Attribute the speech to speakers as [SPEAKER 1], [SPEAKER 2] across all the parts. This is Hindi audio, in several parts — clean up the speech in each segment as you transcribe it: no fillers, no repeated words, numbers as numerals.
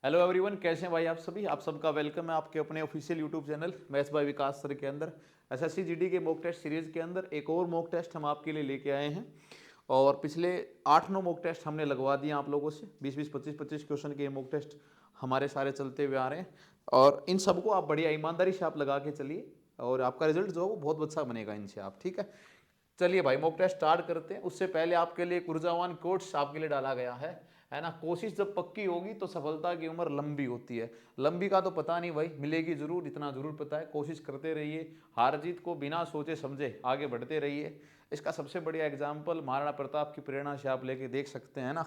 [SPEAKER 1] हेलो एवरीवन, कैसे हैं भाई आप सभी। आप सबका वेलकम है आपके अपने official YouTube channel maths by Vikas sir के अंदर। एसएससी जीडी के मॉक टेस्ट सीरीज के अंदर एक और मॉक टेस्ट हम आपके लिए लेके आए हैं। और पिछले 8-9 मॉक टेस्ट हमने लगवा दिए आप लोगों से। 20-20, 25-25 क्वेश्चन के मॉक टेस्ट हमारे सारे चलते हुए आ रहे हैं और इन सबको आप बढ़िया ईमानदारी से आप लगा के चलिए और आपका रिजल्ट जो है वो बहुत अच्छा बनेगा इनसे आप। ठीक है, चलिए भाई मॉक टेस्ट स्टार्ट करते हैं। उससे पहले आपके लिए एक ऊर्जावान कोट्स आपके लिए डाला गया है ना। कोशिश जब पक्की होगी तो सफलता की उम्र लंबी होती है। लंबी का तो पता नहीं भाई, मिलेगी जरूर, इतना जरूर पता है। कोशिश करते रहिए, हार जीत को बिना सोचे समझे आगे बढ़ते रहिए। इसका सबसे बढ़िया एग्जाम्पल महाराणा प्रताप की प्रेरणा से आप लेके देख सकते हैं ना।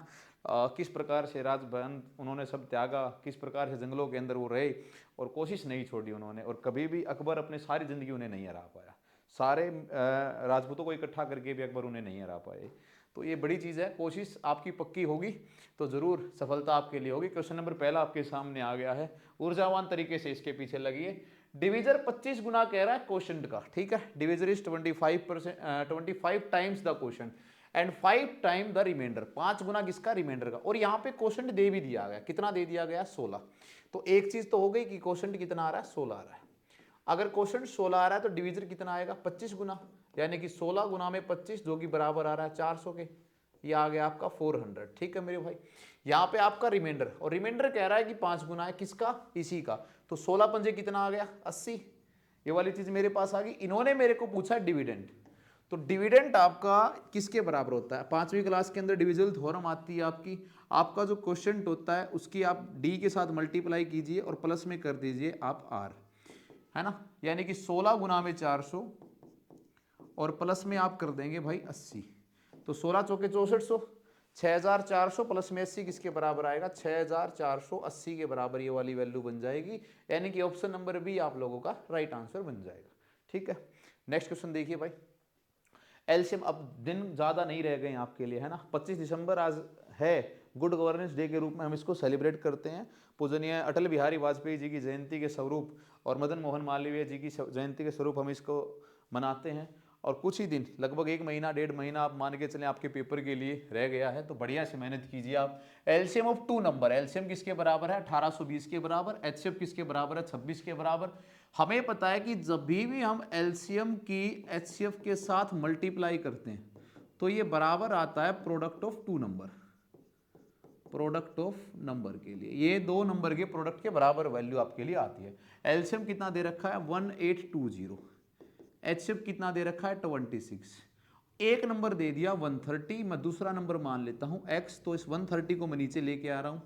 [SPEAKER 1] किस प्रकार से राजभवन उन्होंने सब त्यागा, किस प्रकार से जंगलों के अंदर वो रहे और कोशिश नहीं छोड़ी उन्होंने। और कभी भी अकबर अपने सारी जिंदगी उन्हें नहीं हरा पाया। सारे राजपूतों को इकट्ठा करके भी अकबर उन्हें नहीं हरा पाए। तो ये बड़ी चीज़ है। कोशिश आपकी पक्की होगी तो ज़रूर सफलता आपके लिए होगी। क्वेश्चन नंबर पहला आपके सामने आ गया है। ऊर्जावान तरीके से इसके पीछे लगिए। डिविजर 25 गुना कह रहा है क्वेश्चन का। ठीक है, divisor is 25 times the question and 5 time the remainder. 5 गुना किसका, रिमाइंडर का। और यहाँ पे क्वेश्चन दे भी दिया गया, कितना दे दिया गया, 16। तो एक चीज तो हो गई कि क्वेश्चन कितना आ रहा है, 16 आ रहा है। अगर क्वेश्चन 16 आ रहा है तो डिवीजर कितना आएगा, 25 गुना, यानी कि 16 गुना में 25 जो कि बराबर आ रहा है 400 के। ये आ गया आपका 400। ठीक है मेरे भाई, यहाँ पे आपका रिमाइंडर, और रिमाइंडर कह रहा है कि 5 गुना है किसका, इसी का। तो 16 पंजे कितना आ गया, 80। ये वाली चीज मेरे पास आ गई। इन्होंने मेरे को पूछा डिविडेंड। तो डिविडेंड आपका किसके बराबर होता है, 5वीं क्लास के अंदर डिविजिबल थ्योरम आती है आपकी। आपका जो क्वेश्चन होता है उसकी आप डी के साथ मल्टीप्लाई कीजिए और प्लस में कर दीजिए आप आर, है ना। यानी कि 16 गुना में 400 और प्लस में आप कर देंगे भाई 80। तो 16 चौके 6400, 6400 प्लस में 80 किसके बराबर आएगा, 6480 के बराबर ये वाली वैल्यू बन जाएगी। यानी कि ऑप्शन नंबर बी आप लोगों का राइट आंसर बन जाएगा। ठीक है, नेक्स्ट क्वेश्चन देखिए भाई। एलसीएम, अब दिन ज़्यादा नहीं रह गए आपके लिए, है ना। 25 दिसंबर आज है गुड गवर्नेंस डे के रूप में हम इसको सेलिब्रेट करते हैं। पूजनीय अटल बिहारी वाजपेयी जी की जयंती के स्वरूप और मदन मोहन मालवीय जी की जयंती के स्वरूप हम इसको मनाते हैं। और कुछ ही दिन, लगभग 1 महीना 1.5 महीना आप मान के चलें आपके पेपर के लिए रह गया है। तो बढ़िया से मेहनत कीजिए आप। एलसीएम ऑफ 2 नंबर, एलसीएम किसके बराबर है, 1820 के बराबर। एचसीएफ किसके बराबर है, 26 के बराबर। हमें पता है कि जब भी हम एलसीएम की एचसीएफ के साथ मल्टीप्लाई करते हैं तो ये बराबर आता है product of 2 number. Product of number के लिए ये 2 नंबर के प्रोडक्ट के बराबर वैल्यू आपके लिए आती है। एलसीएम कितना दे रखा है, 1820। एचसीएफ कितना दे रखा है, 26। एक नंबर दे दिया 130, मैं दूसरा नंबर मान लेता हूं x। तो इस 130 को मैं नीचे लेके आ रहा हूं।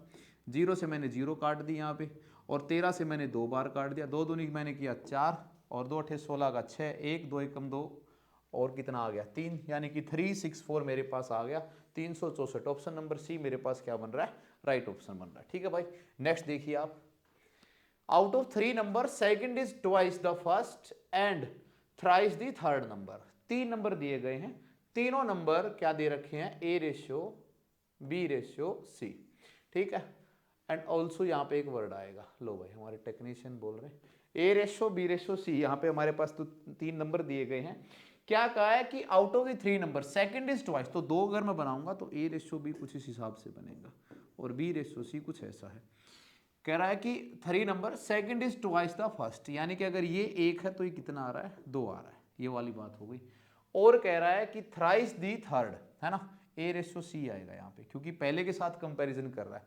[SPEAKER 1] 0 से मैंने 0 काट दी यहाँ पे, और 13 से मैंने 2 बार काट दिया। 2 दूनी मैंने किया 4 और 2 अठे 16 का 6, 1 2 एकम 2 और कितना आ गया 3, यानी कि 364 मेरे पास आ गया। 364 ऑप्शन नंबर सी मेरे पास क्या बन रहा है, राइट ऑप्शन बन रहा है। ठीक है भाई, नेक्स्ट देखिए आप। Out of 3 number second is twice the first and thrice the third number. 3 number दिए गए हैं, तीनों नंबर क्या दे रखे हैं, A ratio B ratio C. ठीक है, एंड ऑल्सो यहाँ पे एक वर्ड आएगा। लो भाई हमारे टेक्नीशियन बोल रहे हैं A ratio B ratio C. यहाँ पे हमारे पास तो 3 नंबर दिए गए हैं। क्या कहा है कि out of the 3 number second is twice. तो 2 अगर मैं बनाऊंगा तो ए रेशियो बी कुछ इस हिसाब से बनेगा और बी रेशियो सी कुछ ऐसा है। कह रहा है कि 3 number second is twice the first, यानी कि अगर ये 1 है तो ये कितना आ रहा है, 2 आ रहा है। ये वाली बात हो गई। और कह रहा है कि थ्राइस दी थर्ड, है ना, ए रेशियो सी आएगा यहाँ पे क्योंकि पहले के साथ कंपैरिजन कर रहा है।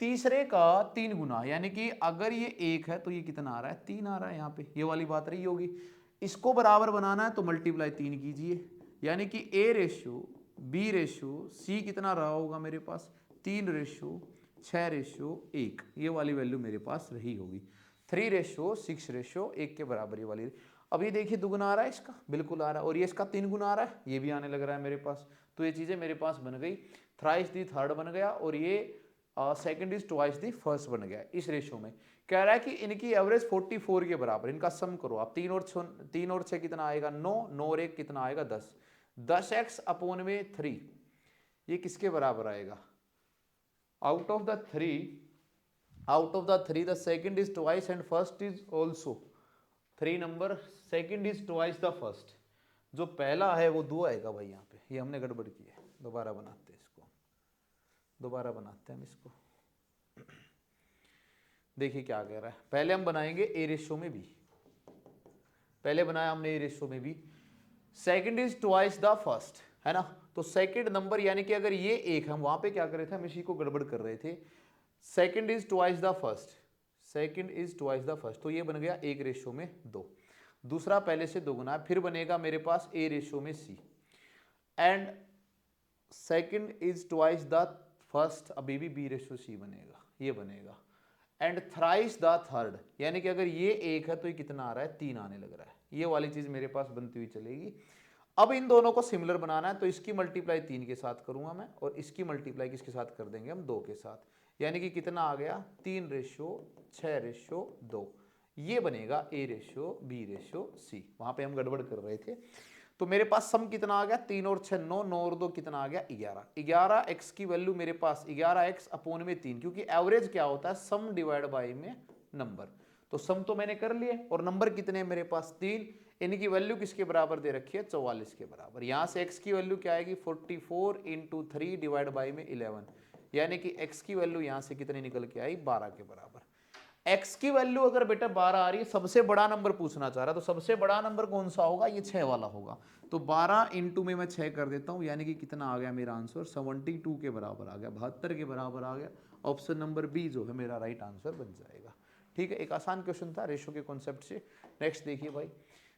[SPEAKER 1] तीसरे का 3 गुना, यानी कि अगर ये 1 है तो ये कितना आ रहा है, 3 आ रहा है यहाँ पे। ये वाली बात रही होगी। इसको बराबर बनाना है तो मल्टीप्लाई 3 कीजिए, यानी कि A ratio B ratio C कितना रहा होगा मेरे पास, 3 रेशियो 6 रेशियो 1। ये वाली वैल्यू मेरे पास रही होगी। 3 रेशियो 6 रेशियो 1 के बराबर ये वाली। अब ये देखिए दुगुना आ रहा है इसका, बिल्कुल आ रहा है। और ये इसका 3 गुना आ रहा है, ये भी आने लग रहा है मेरे पास। तो ये चीज़ें मेरे पास बन गई। थ्राइस दी थर्ड बन गया और ये second is twice the first बन गया इस रेशियो में। कह रहा है कि इनकी एवरेज 44 के बराबर। इनका सम करो आप, 3 और 6 कितना आएगा, 9, 9 और 1 कितना आएगा 10। 10x अपॉन में 3 ये किसके बराबर आएगा, out of the three the second is twice and first is also 3 number, second is twice the first. जो पहला है वो 2 आएगा भाई। यहाँ पे ये हमने गड़बड़ की है, दोबारा बनाते हैं इसको, दोबारा बनाते हैं हम इसको। देखिए क्या कह रहा है, पहले हम बनाएंगे ए रेशियो में बी, पहले बनाया हमने ए रेशियो में B, second is twice the first, है ना। तो सेकंड नंबर यानी कि अगर ये एक, हम वहां पे क्या कर रहे थे, हम इसी को गड़बड़ कर रहे थे, second is twice the first, second is twice the first, तो ये बन गया एक रेशियो में दो, दूसरा पहले से दो गुना है, फिर बनेगा मेरे पास ए रेशियो में C, and second is twice the first, अभी भी बी रेशियो सी बनेगा, ये बनेगा, एंड थ्राइस द थर्ड, यानी कि अगर ये एक है तो ये कितना आ रहा है, तीन आने लग रहा है, ये वाली चीज मेरे पास बनती हुई चलेगी। अब इन दोनों को सिमिलर बनाना है, तो इसकी मल्टीप्लाई 3 के साथ करूंगा मैं, और इसकी मल्टीप्लाई किसके साथ कर देंगे हम, 2 के साथ, यानी कि कितना आ गया, 3 रेशियो 6 रेशियो 2, ये बनेगा A ratio B ratio C, वहां पे हम गड़बड़ कर रहे थे। तो मेरे पास सम कितना आ गया, 3 और 6 9, 9 और 2 कितना आ गया 11, 11 एक्स की वैल्यू मेरे पास 11 एक्स अपॉन में 3, क्योंकि एवरेज क्या होता है, सम डिवाइड बाई में नंबर, तो सम तो मैंने कर लिए, और नंबर कितने हैं मेरे पास 3, इनकी वैल्यू किसके बराबर दे रखी है, 44 के बराबर। यहां से x की वैल्यू क्या आएगी, 44 इंटू 3 डिवाइड बाई में 11, यानी कि x की वैल्यू यहां से कितनी निकल के आई, 12 के बराबर। x की वैल्यू अगर बेटा 12 आ रही है, सबसे बड़ा नंबर पूछना चाह रहा है, तो सबसे बड़ा नंबर कौन सा होगा, ये 6 वाला होगा, तो 12 इंटू में मैं 6 कर देता हूं, यानी कि कितना आ गया मेरा आंसर, 72 के बराबर आ गया, 72 के बराबर आ गया। ऑप्शन नंबर बी जो है मेरा राइट आंसर बन जाएगा। ठीक है, एक आसान क्वेश्चन था रेशो के कॉन्सेप्ट से। नेक्स्ट देखिए भाई,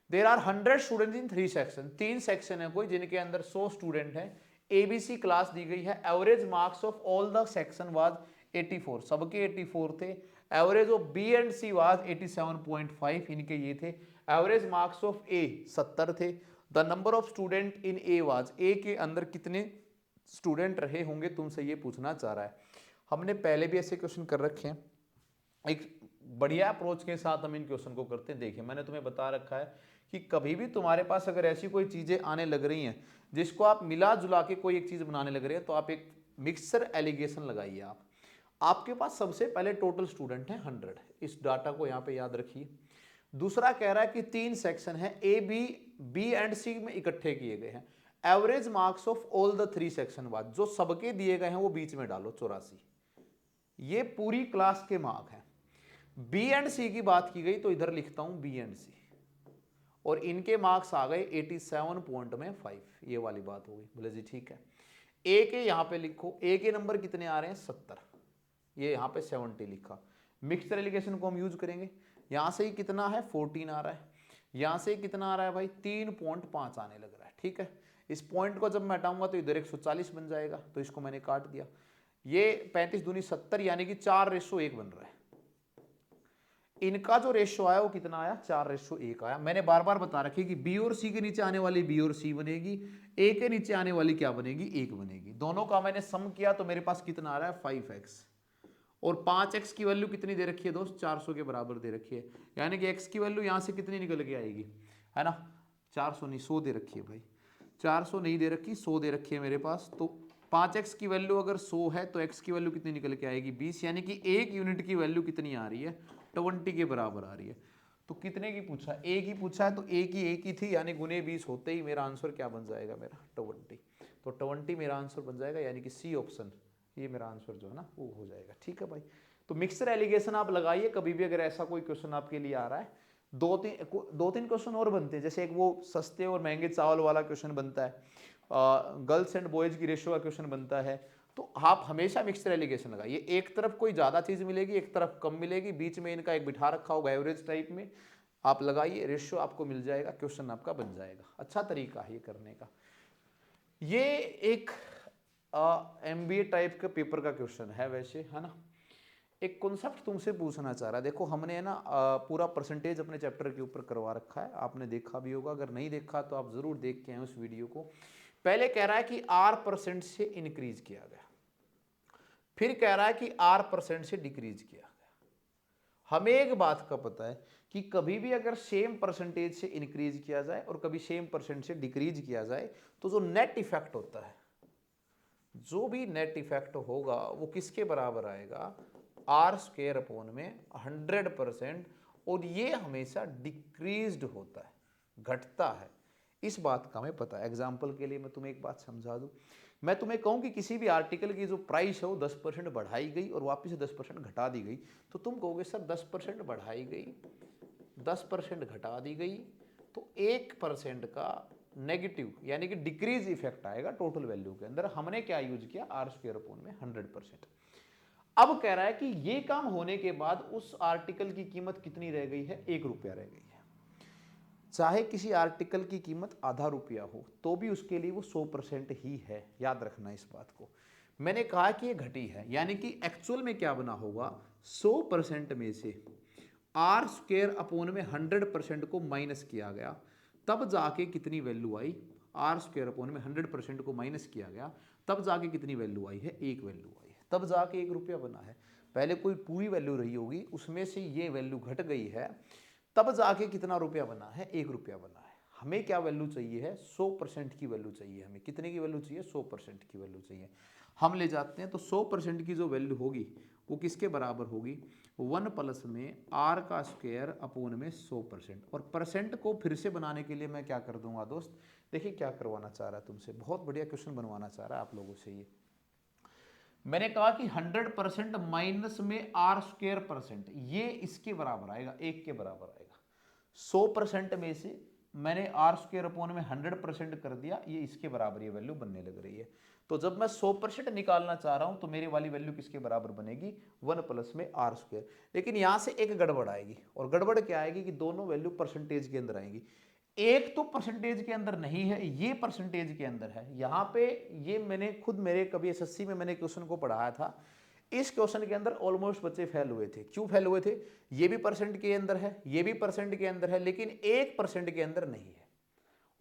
[SPEAKER 1] there are 100 student in 3 section, 3 section है कोई, जिनके अंदर 100 स्टूडेंट हैं, एबीसी क्लास दी गई है, average marks of all the section was 84, सबके 84 थे, average of B and C was 87.5, इनके ये थे, एवरेज मार्क्स ऑफ ए 70 थे, the number of student in A was, A के अंदर कितने स्टूडेंट रहे होंगे, तुमसे ये पूछना चाह रहा है। हमने पहले भी ऐसे क्वेश्चन कर रखे हैं, एक बढ़िया अप्रोच के साथ हम इन क्वेश्चन को करते हैं। देखिए मैंने तुम्हें बता रखा है कि कभी भी तुम्हारे पास अगर ऐसी कोई चीजें आने लग रही हैं जिसको आप मिला जुला के कोई एक चीज बनाने लग रहे हैं, तो आप एक मिक्सर एलिगेशन लगाइए। आपके पास सबसे पहले टोटल स्टूडेंट हैं 100, इस डाटा को यहाँ पे याद रखिए। दूसरा कह रहा है कि 3 सेक्शन है, ए बी एंड सी में इकट्ठे किए गए हैं, average marks of all the 3 section बाद, जो सबके दिए गए हैं वो बीच में डालो 84, ये पूरी क्लास के मार्क हैं। बी एंड सी की बात की गई तो इधर लिखता हूं बी एंड सी, और इनके मार्क्स आ गए 87.5, ये वाली बात हो गई। बोले जी ठीक है, ए के यहां पे लिखो, ए के नंबर कितने आ रहे हैं 70, ये यहां पे 70 लिखा। मिक्सर एलिगेशन को हम यूज करेंगे, यहां से ही कितना है 14 आ रहा है, यहां से कितना आ रहा है भाई 3.5 आने लग रहा है। ठीक है, इस पॉइंट को जब मैं हटाऊंगा तो इधर 140 बन जाएगा, तो इसको मैंने काट दिया। ये 35 दूनी 70, यानी कि 4:1 बन रहा है। इनका जो रेशियो आया वो कितना आया, 4:1 आया। मैंने बार बार बता रखी कि बी और सी के नीचे आने वाली बी और सी बनेगी, ए के नीचे आने वाली क्या बनेगी, 1 बनेगी। दोनों का मैंने सम किया तो मेरे पास कितना आ रहा है 5x, और 5x की वैल्यू कितनी दे रखी है दोस्त, 400 के बराबर दे रखी है, यानी कि x की वैल्यू यहां से कितनी निकल के आएगी, है ना, 400 नहीं 100 दे रखी है भाई, 400 नहीं दे रखी 100 दे रखी है मेरे पास। तो 5x की वैल्यू अगर 100 है तो x की वैल्यू कितनी निकल के आएगी 20, यानी कि एक यूनिट की वैल्यू कितनी आ रही है 20 के बराबर आ रही है। तो कितने की पूछा, ए की पूछा है, तो ए की एक ही थी, यानी गुने 20 होते ही मेरा आंसर क्या बन जाएगा, मेरा 20, तो 20 मेरा आंसर बन जाएगा, यानी कि सी ऑप्शन ये मेरा आंसर जो है ना वो हो जाएगा। ठीक है भाई, तो मिक्सर एलिगेशन आप लगाइए कभी भी अगर ऐसा कोई क्वेश्चन आपके लिए आ रहा है। दो तीन क्वेश्चन और बनते हैं, जैसे एक वो सस्ते और महंगे चावल वाला क्वेश्चन बनता है, गर्ल्स एंड बॉयज की रेशियो का क्वेश्चन बनता है। तो आप हमेशा मिक्सर एलिगेशन लगाइए, एक तरफ कोई ज्यादा चीज मिलेगी, एक तरफ कम मिलेगी, बीच में इनका एक बिठा रखा होगा एवरेज टाइप में, आप लगाइए, रेशियो आपको मिल जाएगा, क्वेश्चन आपका बन जाएगा। अच्छा तरीका है ये करने का। ये एक MBA टाइप के पेपर का क्वेश्चन है वैसे, है ना। एक कॉन्सेप्ट तुमसे पूछना चाह रहा है, देखो हमने है ना पूरा परसेंटेज अपने चैप्टर के ऊपर करवा रखा है, आपने देखा भी होगा, अगर नहीं देखा तो आप जरूर देख के आए उस वीडियो को। पहले कह रहा है कि R% से इंक्रीज किया गया, फिर कह रहा है कि R% से डिक्रीज किया गया। हमें एक बात का पता है कि कभी भी अगर सेम परसेंटेज से इंक्रीज किया जाए और कभी सेम परसेंट से डिक्रीज किया जाए, तो जो नेट इफेक्ट होता है, जो भी नेट इफेक्ट होगा वो किसके बराबर आएगा, R² अपॉन में 100%, और ये हमेशा डिक्रीज्ड होता है, घटता है। इस बात का हमें पता है। एग्जाम्पल के लिए मैं तुम्हें एक बात समझा दूं, मैं तुम्हें कहूं कि किसी भी आर्टिकल की जो प्राइस है वो 10% बढ़ाई गई और वापस से 10% घटा दी गई, तो तुम कहोगे सर 10% बढ़ाई गई, 10% घटा दी गई, तो 1% का नेगेटिव यानी कि डिक्रीज इफेक्ट आएगा टोटल वैल्यू के अंदर। हमने क्या यूज किया, आर स्क्वायर अपॉन में 100%। अब कह रहा है कि ये काम होने के बाद उस आर्टिकल की कीमत कितनी रह गई है, 1 रुपया रह गई है। चाहे किसी आर्टिकल की कीमत आधा रुपया हो तो भी उसके लिए वो 100% ही है, याद रखना इस बात को। मैंने कहा कि ये घटी है, यानी कि एक्चुअल में क्या बना होगा, 100% में से आर स्क्वायर अपॉन में 100% को माइनस किया गया, तब जाके कितनी वैल्यू आई, आर स्क्वायर अपॉन में 100% को माइनस किया गया, तब जाके कितनी वैल्यू आई है, 1 वैल्यू आई है, तब जाके 1 रुपया बना है। पहले कोई पूरी वैल्यू रही होगी, उसमें से ये वैल्यू घट गई है, तब जाके कितना रुपया बना है, 1 रुपया बना है। हमें क्या वैल्यू चाहिए है, 100% की वैल्यू चाहिए। हमें कितने की वैल्यू चाहिए, 100% की वैल्यू चाहिए। हम ले जाते हैं, तो 100% की जो वैल्यू होगी वो किसके बराबर होगी, 1 प्लस में आर का स्क्वायर अपोन में 100%। और परसेंट को फिर से बनाने के लिए मैं क्या कर दूंगा दोस्त, देखिए क्या करवाना चाह रहा है तुमसे, बहुत बढ़िया क्वेश्चन बनवाना चाह रहा है आप लोगों से। ये मैंने कहा कि 100% माइनस में आर स्क्वायर परसेंट, ये इसके बराबर आएगा, 1 के बराबर आएगा। 100% में से मैंने आर स्क्वायर अपॉन में 100% कर दिया, ये इसके बराबर ये वैल्यू बनने लग रही है। तो जब मैं 100% निकालना चाह रहा हूं तो मेरी वाली वैल्यू किसके बराबर बनेगी, 1 प्लस में आर स्क्वायर। लेकिन यहां से एक गड़बड़ आएगी, और गड़बड़ क्या आएगी कि दोनों वैल्यू परसेंटेज के अंदर आएंगी। एक तो परसेंटेज के अंदर नहीं है, ये परसेंटेज के अंदर है। यहां पे ये मैंने खुद मेरे कभी एसएससी में मैंने क्वेश्चन को पढ़ाया था, इस क्वेश्चन के अंदर ऑलमोस्ट बच्चे फेल हुए थे। क्यों फेल हुए थे, ये भी परसेंट के अंदर है, ये भी परसेंट के अंदर है, लेकिन 1% के अंदर नहीं है,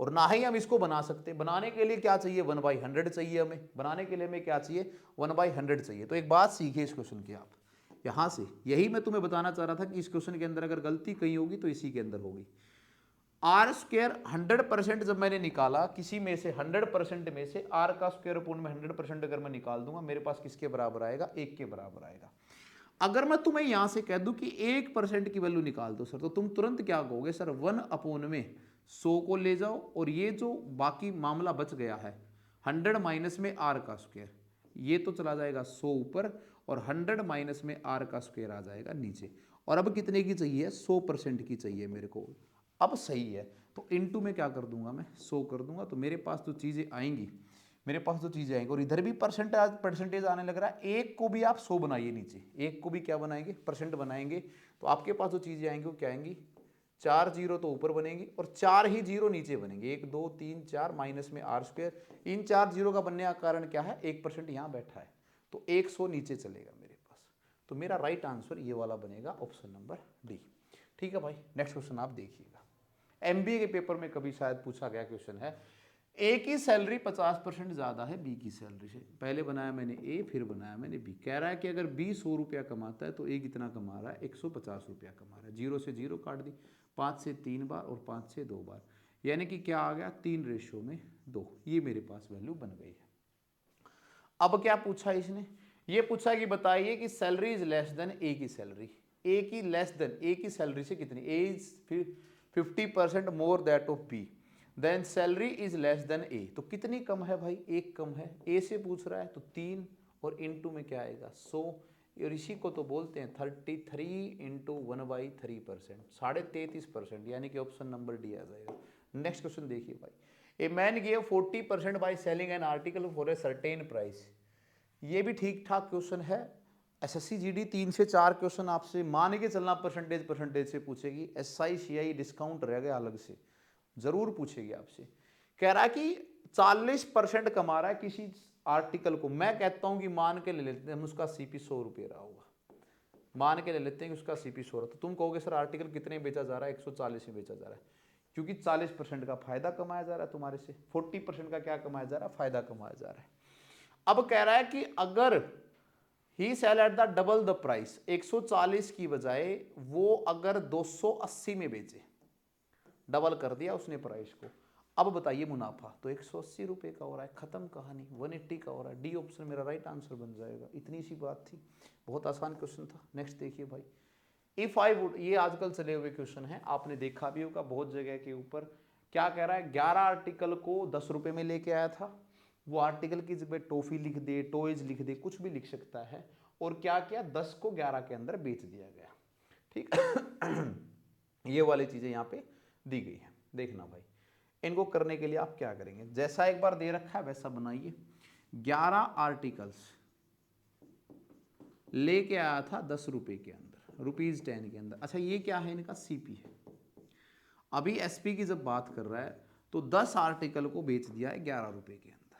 [SPEAKER 1] और ना ही हम इसको बना सकते। बनाने के लिए क्या चाहिए, 1/100 चाहिए हमें, बनाने के लिए हमें क्या चाहिए, 1/100 चाहिए। तो एक बात सीखिए इस क्वेश्चन की आप, यहां से यही मैं तुम्हें बताना चाह रहा था कि इस क्वेश्चन के अंदर अगर गलती कहीं होगी तो इसी के अंदर होगी। आर स्क्वायर 100% जब मैंने निकाला, किसी में से 100% में से आर का स्क्वायर पूर्ण में 100% अगर मैं निकाल दूंगा, मेरे पास किसके बराबर आएगा, 1 के बराबर आएगा। अगर मैं तुम्हें यहां से कह दूं कि 1% की वैल्यू निकाल दो सर, तो तुम तुरंत क्या कहोगे, सर 1 में 100 को ले जाओ, और ये जो बाकी मामला बच गया है 100 माइनस में आर का स्क्वायर, ये तो चला जाएगा 100 ऊपर, और 100 माइनस में आर का स्क्वायर आ जाएगा नीचे। और अब कितने की चाहिए, 100% की चाहिए मेरे को। अब सही है, तो इनटू में क्या कर दूंगा, मैं 100 कर दूंगा, तो मेरे पास जो चीज़ें आएंगी, मेरे पास जो चीज़ें आएंगी, और इधर भी परसेंटेज आने लग रहा है। 1 को भी आप 100 बनाइए नीचे, 1 को भी क्या बनाएंगे, परसेंट बनाएंगे, तो आपके पास जो चीज़ें आएंगी वो क्या आएंगी, 4 जीरो तो ऊपर बनेंगी और 4 ही जीरो नीचे बनेंगे, 1 2 3 4 माइनस में आर स्क्वायर। इन 4 जीरो का बनने का कारण क्या है, 1% यहाँ बैठा है, तो 100 नीचे चलेगा मेरे पास। तो मेरा राइट आंसर ये वाला बनेगा, ऑप्शन नंबर डी। ठीक है भाई, नेक्स्ट क्वेश्चन आप देखिएगा। एमबीए के पेपर में कभी शायद पूछा गया क्वेश्चन है, ए की सैलरी 50% ज्यादा है बी की सैलरी से। पहले बनाया मैंने ए, फिर बनाया मैंने बी। कह रहा है कि अगर बी 100 रुपया कमाता है तो ए कितना कमा रहा है, 150 रुपया कमा रहा है। 0 से 0 काट दी, 5 से 3 बार और 5 से 2 बार, यानी कि क्या आ गया, 3:2। ये मेरे पास वैल्यू बन गई है। अब क्या पूछा इसने, ये पूछा कि बताइए कि सैलरी इज लेस देन ए की सैलरी, ए की लेस देन ए की सैलरी से कितनी, A is 50% more that of B, then salary is less than A. तो कितनी कम है भाई, 1 कम है, ए से पूछ रहा है, तो 3 और इनटू में क्या आएगा, 100, और इसी को तो बोलते हैं 33 इंटू 1/3%, 33.5%, यानी कि ऑप्शन नंबर डी आ जाएगा। नेक्स्ट क्वेश्चन देखिए भाई, a man give 40% by selling an article for a certain price. ये भी ठीक ठाक क्वेश्चन है। एसएससी जीडी 3 से 4 क्वेश्चन आपसे मान के चलना परसेंटेज से पूछेगी। एसआई सीआई डिस्काउंट रह गया अलग से, जरूर पूछेगी आपसे। कह रहा है कि 40% कमा रहा है किसी आर्टिकल को, मैं कहता हूं कि मान के ले लेते हैं हम उसका सीपी 100 रुपये रहा होगा, मान के ले लेते हैं कि उसका सीपी 100 रहा, तो तुम कहोगे सर आर्टिकल कितने बेचा जा रहा है, 140 में बेचा जा रहा है, क्योंकि 40% का फायदा कमाया जा रहा है तुम्हारे से, 40% का क्या कमाया जा रहा है, फायदा कमाया जा रहा है। अब कह रहा है कि अगर he sell at the double the price, 140 की बजाय वो अगर 280 में बेचे, डबल कर दिया उसने प्राइस को, अब बताइए मुनाफा तो 180 रुपए का हो रहा है, खत्म कहानी, 180 का हो रहा है। डी ऑप्शन मेरा राइट आंसर बन जाएगा। इतनी सी बात थी, बहुत आसान क्वेश्चन था। नेक्स्ट देखिए भाई, इफ आई वुड, ये आजकल चले हुए क्वेश्चन है, आपने देखा भी होगा बहुत जगह के ऊपर। क्या कह रहा है, 11 आर्टिकल को 10 रुपए में लेके आया था, वो आर्टिकल की जगह टॉफी लिख दे, टॉयज लिख दे, कुछ भी लिख सकता है। और क्या किया, 10 को 11 के अंदर बेच दिया गया। ठीक ये वाली चीजें यहाँ पे दी गई है। देखना भाई, इनको करने के लिए आप क्या करेंगे, जैसा एक बार दे रखा है वैसा बनाइए। 11 आर्टिकल्स लेके आया था 10 रुपए के अंदर, ₹10 के अंदर। अच्छा ये क्या है, इनका सीपी है। अभी एसपी की जब बात कर रहा है तो 10 आर्टिकल को बेच दिया है 11 रुपए के अंदर।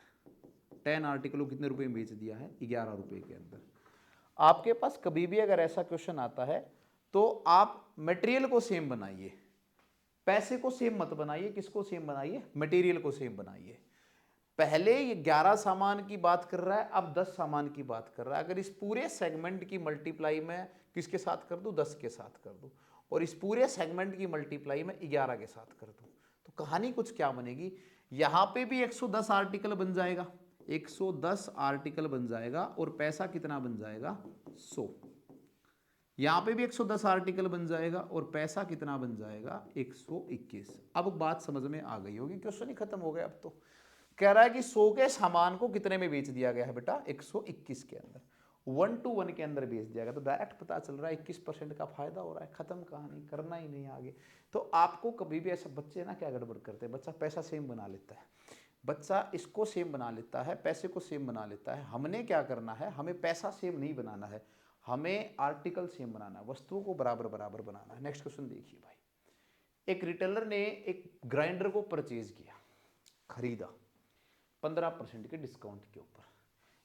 [SPEAKER 1] 10 आर्टिकल को कितने रुपए में बेच दिया है, 11 रुपए के अंदर। आपके पास कभी भी अगर ऐसा क्वेश्चन आता है तो आप मटेरियल को सेम बनाइए, पैसे को सेम मत बनाइए। किसको सेम बनाइए, मटेरियल को सेम बनाइए। पहले ये 11 सामान की बात कर रहा है, अब 10 सामान की बात कर रहा है। अगर इस पूरे सेगमेंट की मल्टीप्लाई में किसके साथ कर दूं, 10 के साथ कर दूं, और इस पूरे सेगमेंट की मल्टीप्लाई में 11 के साथ कर दूं, तो कहानी कुछ क्या बनेगी। यहां पे भी 110 आर्टिकल बन जाएगा, 110 आर्टिकल बन जाएगा, और पैसा कितना बन जाएगा, 100। यहां पे भी 110 आर्टिकल बन जाएगा और पैसा कितना बन जाएगा, 121। अब बात समझ में आ गई होगी, क्वेश्चन ही खत्म हो गया। अब तो कह रहा है कि 100 के सामान को कितने में बेच दिया गया है बेटा, 121 के अंदर, 1 to 1 के अंदर बेच दिया गया। तो डायरेक्ट पता चल रहा है 21% का फायदा हो रहा है। खत्म कहानी, करना ही नहीं आगे। तो आपको कभी भी ऐसा, बच्चे ना क्या गड़बड़ करते हैं, बच्चा पैसा सेम बना लेता है, बच्चा इसको सेम बना लेता है, पैसे को सेम बना लेता है। हमने क्या करना है, हमें पैसा सेम नहीं बनाना है, हमें आर्टिकल सेम बनाना है, वस्तुओं को बराबर बराबर बनाना है। नेक्स्ट क्वेश्चन देखिए भाई, एक रिटेलर ने एक ग्राइंडर को परचेज किया, खरीदा 15% के डिस्काउंट के ऊपर।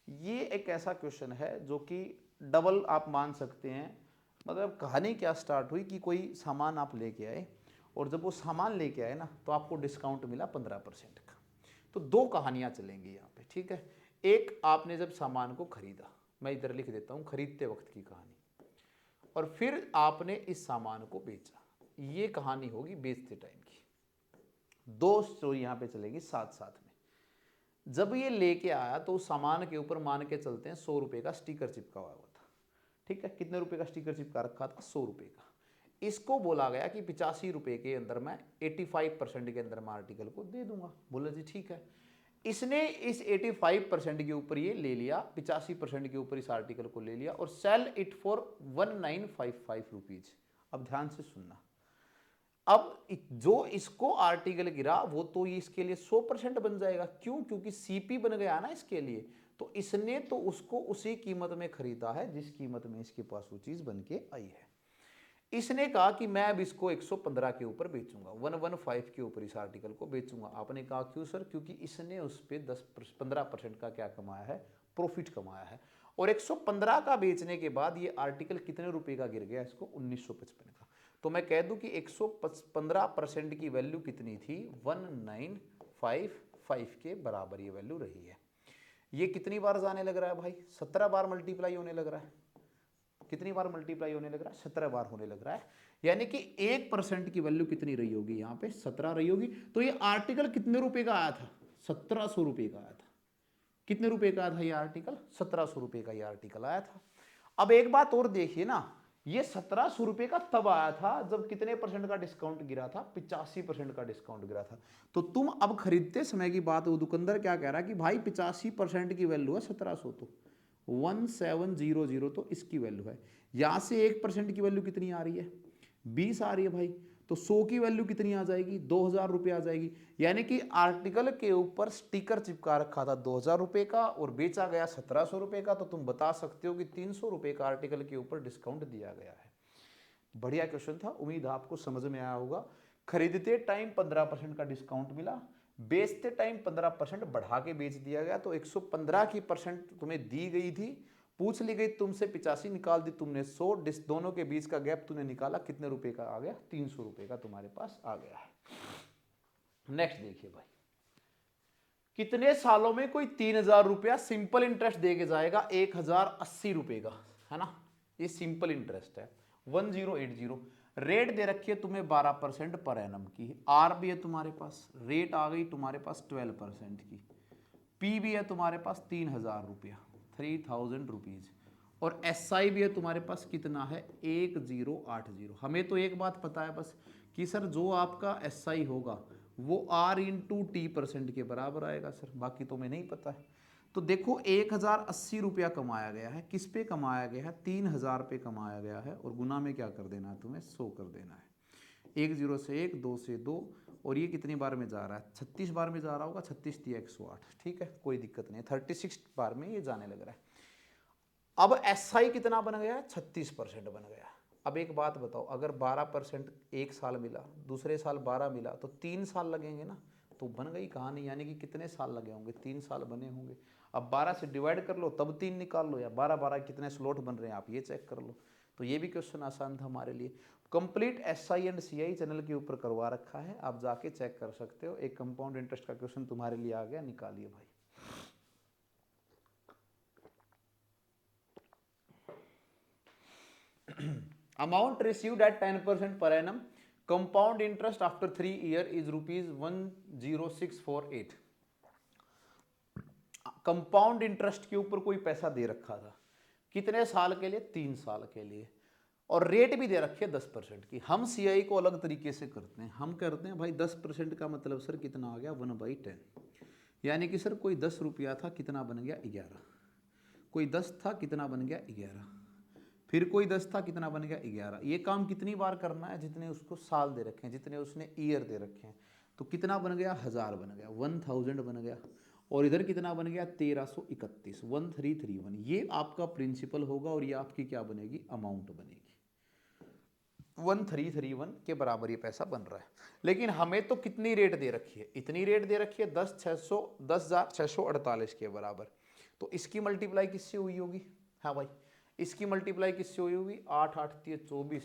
[SPEAKER 1] ये एक ऐसा क्वेश्चन है जो कि डबल आप मान सकते हैं। मतलब कहानी क्या स्टार्ट हुई कि कोई सामान आप लेके आए, और जब वो सामान लेके आए ना तो आपको डिस्काउंट मिला 15% का। तो दो कहानियां चलेंगी यहाँ पे, ठीक है। एक, आपने जब सामान को खरीदा, मैं इधर लिख देता हूँ खरीदते वक्त की कहानी, और फिर आपने इस सामान को बेचा, ये कहानी होगी बेचते टाइम की। दो स्टोरी यहाँ पे चलेगी साथ साथ में। जब ये लेके आया तो उस सामान के ऊपर मान के चलते हैं 100 रुपए का स्टिकर चिपका हुआ था, ठीक है। कितने रुपए का स्टिकर चिपका रखा था, 100 रुपए का। इसको बोला गया कि 85 रुपए के अंदर मैं 85% के अंदर मैं आर्टिकल को दे दूंगा। बोला जी ठीक है। इसने इस 85% के ऊपर ये ले लिया, 85% के ऊपर इस आर्टिकल को ले लिया, और सेल इट फॉर 1955 रुपीज। अब ध्यान से सुनना, अब जो इसको आर्टिकल गिरा वो तो ये इसके लिए 100% बन जाएगा। क्यों, क्योंकि सीपी बन गया ना इसके लिए। तो इसने तो उसको उसी कीमत में खरीदा है जिस कीमत में इसके पास वो चीज बन के आई है। इसने कहा कि मैं अब इसको 115 के ऊपर बेचूंगा, 115 के ऊपर इस आर्टिकल को बेचूंगा। आपने कहा क्यों सर, क्योंकि इसने उस पर 15% का क्या कमाया है, प्रॉफिट कमाया है। और 115 का बेचने के बाद ये आर्टिकल कितने रुपए का गिर गया, इसको 1955 का। तो मैं कह दूं कि 115% की वैल्यू कितनी थी, 1955 के बराबर ये वैल्यू रही है। ये कितनी बार जाने लग रहा है भाई, 17 बार मल्टीप्लाई होने लग रहा है। कितनी बार मल्टीप्लाई होने लग रहा है, 17 बार होने लग रहा है। यानी कि 1% की वैल्यू कितनी रही होगी, यहाँ पे 17 रही होगी। तो ये आर्टिकल कितने रुपए का आया था, 1700 रुपए का आया था। कितने रुपए का था ये आर्टिकल, 1700 रुपए का ये आर्टिकल आया था। अब एक बात और देखिए ना, ये 1700 रुपए का तब आया था जब कितने परसेंट का डिस्काउंट गिरा था, 85% का डिस्काउंट गिरा था। तो तुम अब खरीदते समय की बात, वो दुकानदार क्या कह रहा है कि भाई 85% की वैल्यू है 1700, तो 1700 तो इसकी वैल्यू है। यहां से 1% की वैल्यू कितनी आ रही है, 20 आ रही है भाई। तो 100 की वैल्यू कितनी आ जाएगी, 2000 रुपये आ जाएगी। यानी कि आर्टिकल के ऊपर स्टिकर चिपका रखा था 2000 रुपये का और बेचा गया 1700 रुपये का। तो तुम बता सकते हो कि 300 रुपये का आर्टिकल के ऊपर डिस्काउंट दिया गया है। बढ़िया क्वेश्चन था, उम्मीद आपको समझ में आया होगा। खरीदते टाइम 15% का डिस्काउंट मिला, बेचते टाइम 15% बढ़ा के बेच दिया गया। तो 115 की परसेंट तुम्हें दी गई थी, पूछ ली गई तुमसे, 85 निकाल दी तुमने, 100 दोनों के बीच का गैप तुमने निकाला, कितने रुपए का आ गया, 300 रुपए का तुम्हारे पास आ गया है। नेक्स्ट देखिए भाई, कितने सालों में कोई 3000 रुपया सिंपल इंटरेस्ट दे के जाएगा 1080 रुपए का, है ना। ये सिंपल इंटरेस्ट है 1080। रेट दे रखी है तुम्हें 12% पर एनम की। आर भी है तुम्हारे पास, रेट आ गई तुम्हारे पास 12% की। पी भी है तुम्हारे पास 3000 रुपया, 3000 रुपीज। और एस आई भी है तुम्हारे पास, कितना है 1080। हमें तो एक बात पता है बस कि सर जो आपका एस आई होगा वो R इंटू T% के बराबर आएगा सर, बाकी तो मैं नहीं पता है। तो देखो 1080 रुपया कमाया गया है, किस पे कमाया गया है, 3000 पे कमाया गया है, और गुना में क्या कर देना है तुम्हें, 100 कर देना है। 1 0 से 1, 2 से 2, और ये कितनी बार में जा रहा है, 36 बार में जा रहा होगा, 36 × 108, ठीक है, कोई दिक्कत नहीं है, 36 बार में ये जाने लग रहा है। अब SI कितना बन गया, 36% बन गया। अब एक बात बताओ, अगर 12% एक साल मिला, दूसरे साल 12 मिला, तो 3 साल लगेंगे ना, तो बन गई कहानी, यानी कि कितने साल लगे होंगे, 3 साल बने होंगे। अब 12 से डिवाइड कर लो तब 3 निकाल लो, या 12 कितने स्लॉट बन रहे हैं आप ये चेक कर लो। तो ये भी क्वेश्चन आसान था हमारे लिए। Complete SI and CI channel के ऊपर करवा रखा है, आप जाके चेक कर सकते हो। एक कंपाउंड इंटरेस्ट का क्वेश्चन तुम्हारे लिए आ गया, निकालिए भाई। Amount received at 10% per annum, compound interest after 3 years is ₹10648। Compound interest के ऊपर कोई पैसा दे रखा था, कितने साल के लिए, 3 साल के लिए, और रेट भी दे रखी है 10% की। हम CI को अलग तरीके से करते हैं, हम करते हैं भाई 10% का मतलब सर कितना आ गया, 1/10, यानी कि सर कोई 10 रुपया था, कितना बन गया, 11, कोई 10 था, कितना बन गया, 11, फिर कोई 10 था, कितना बन गया, 11। ये काम कितनी बार करना है, जितने उसको साल दे रखे हैं, जितने उसने ईयर दे रखे हैं। तो कितना बन गया, 1000 बन गया, 1000 बन गया, और इधर कितना बन गया, 1331, 1331। ये आपका प्रिंसिपल होगा, और ये आपकी क्या बनेगी, अमाउंट बनेगी। 1331 के बराबर ये पैसा बन रहा है। लेकिन हमें तो कितनी रेट दे रखी है, इतनी रेट दे रखी है, 10,648 के बराबर। तो इसकी मल्टीप्लाई किससे हुई होगी, हाँ भाई, इसकी मल्टीप्लाई किससे हुई होगी, 8 8 3 24,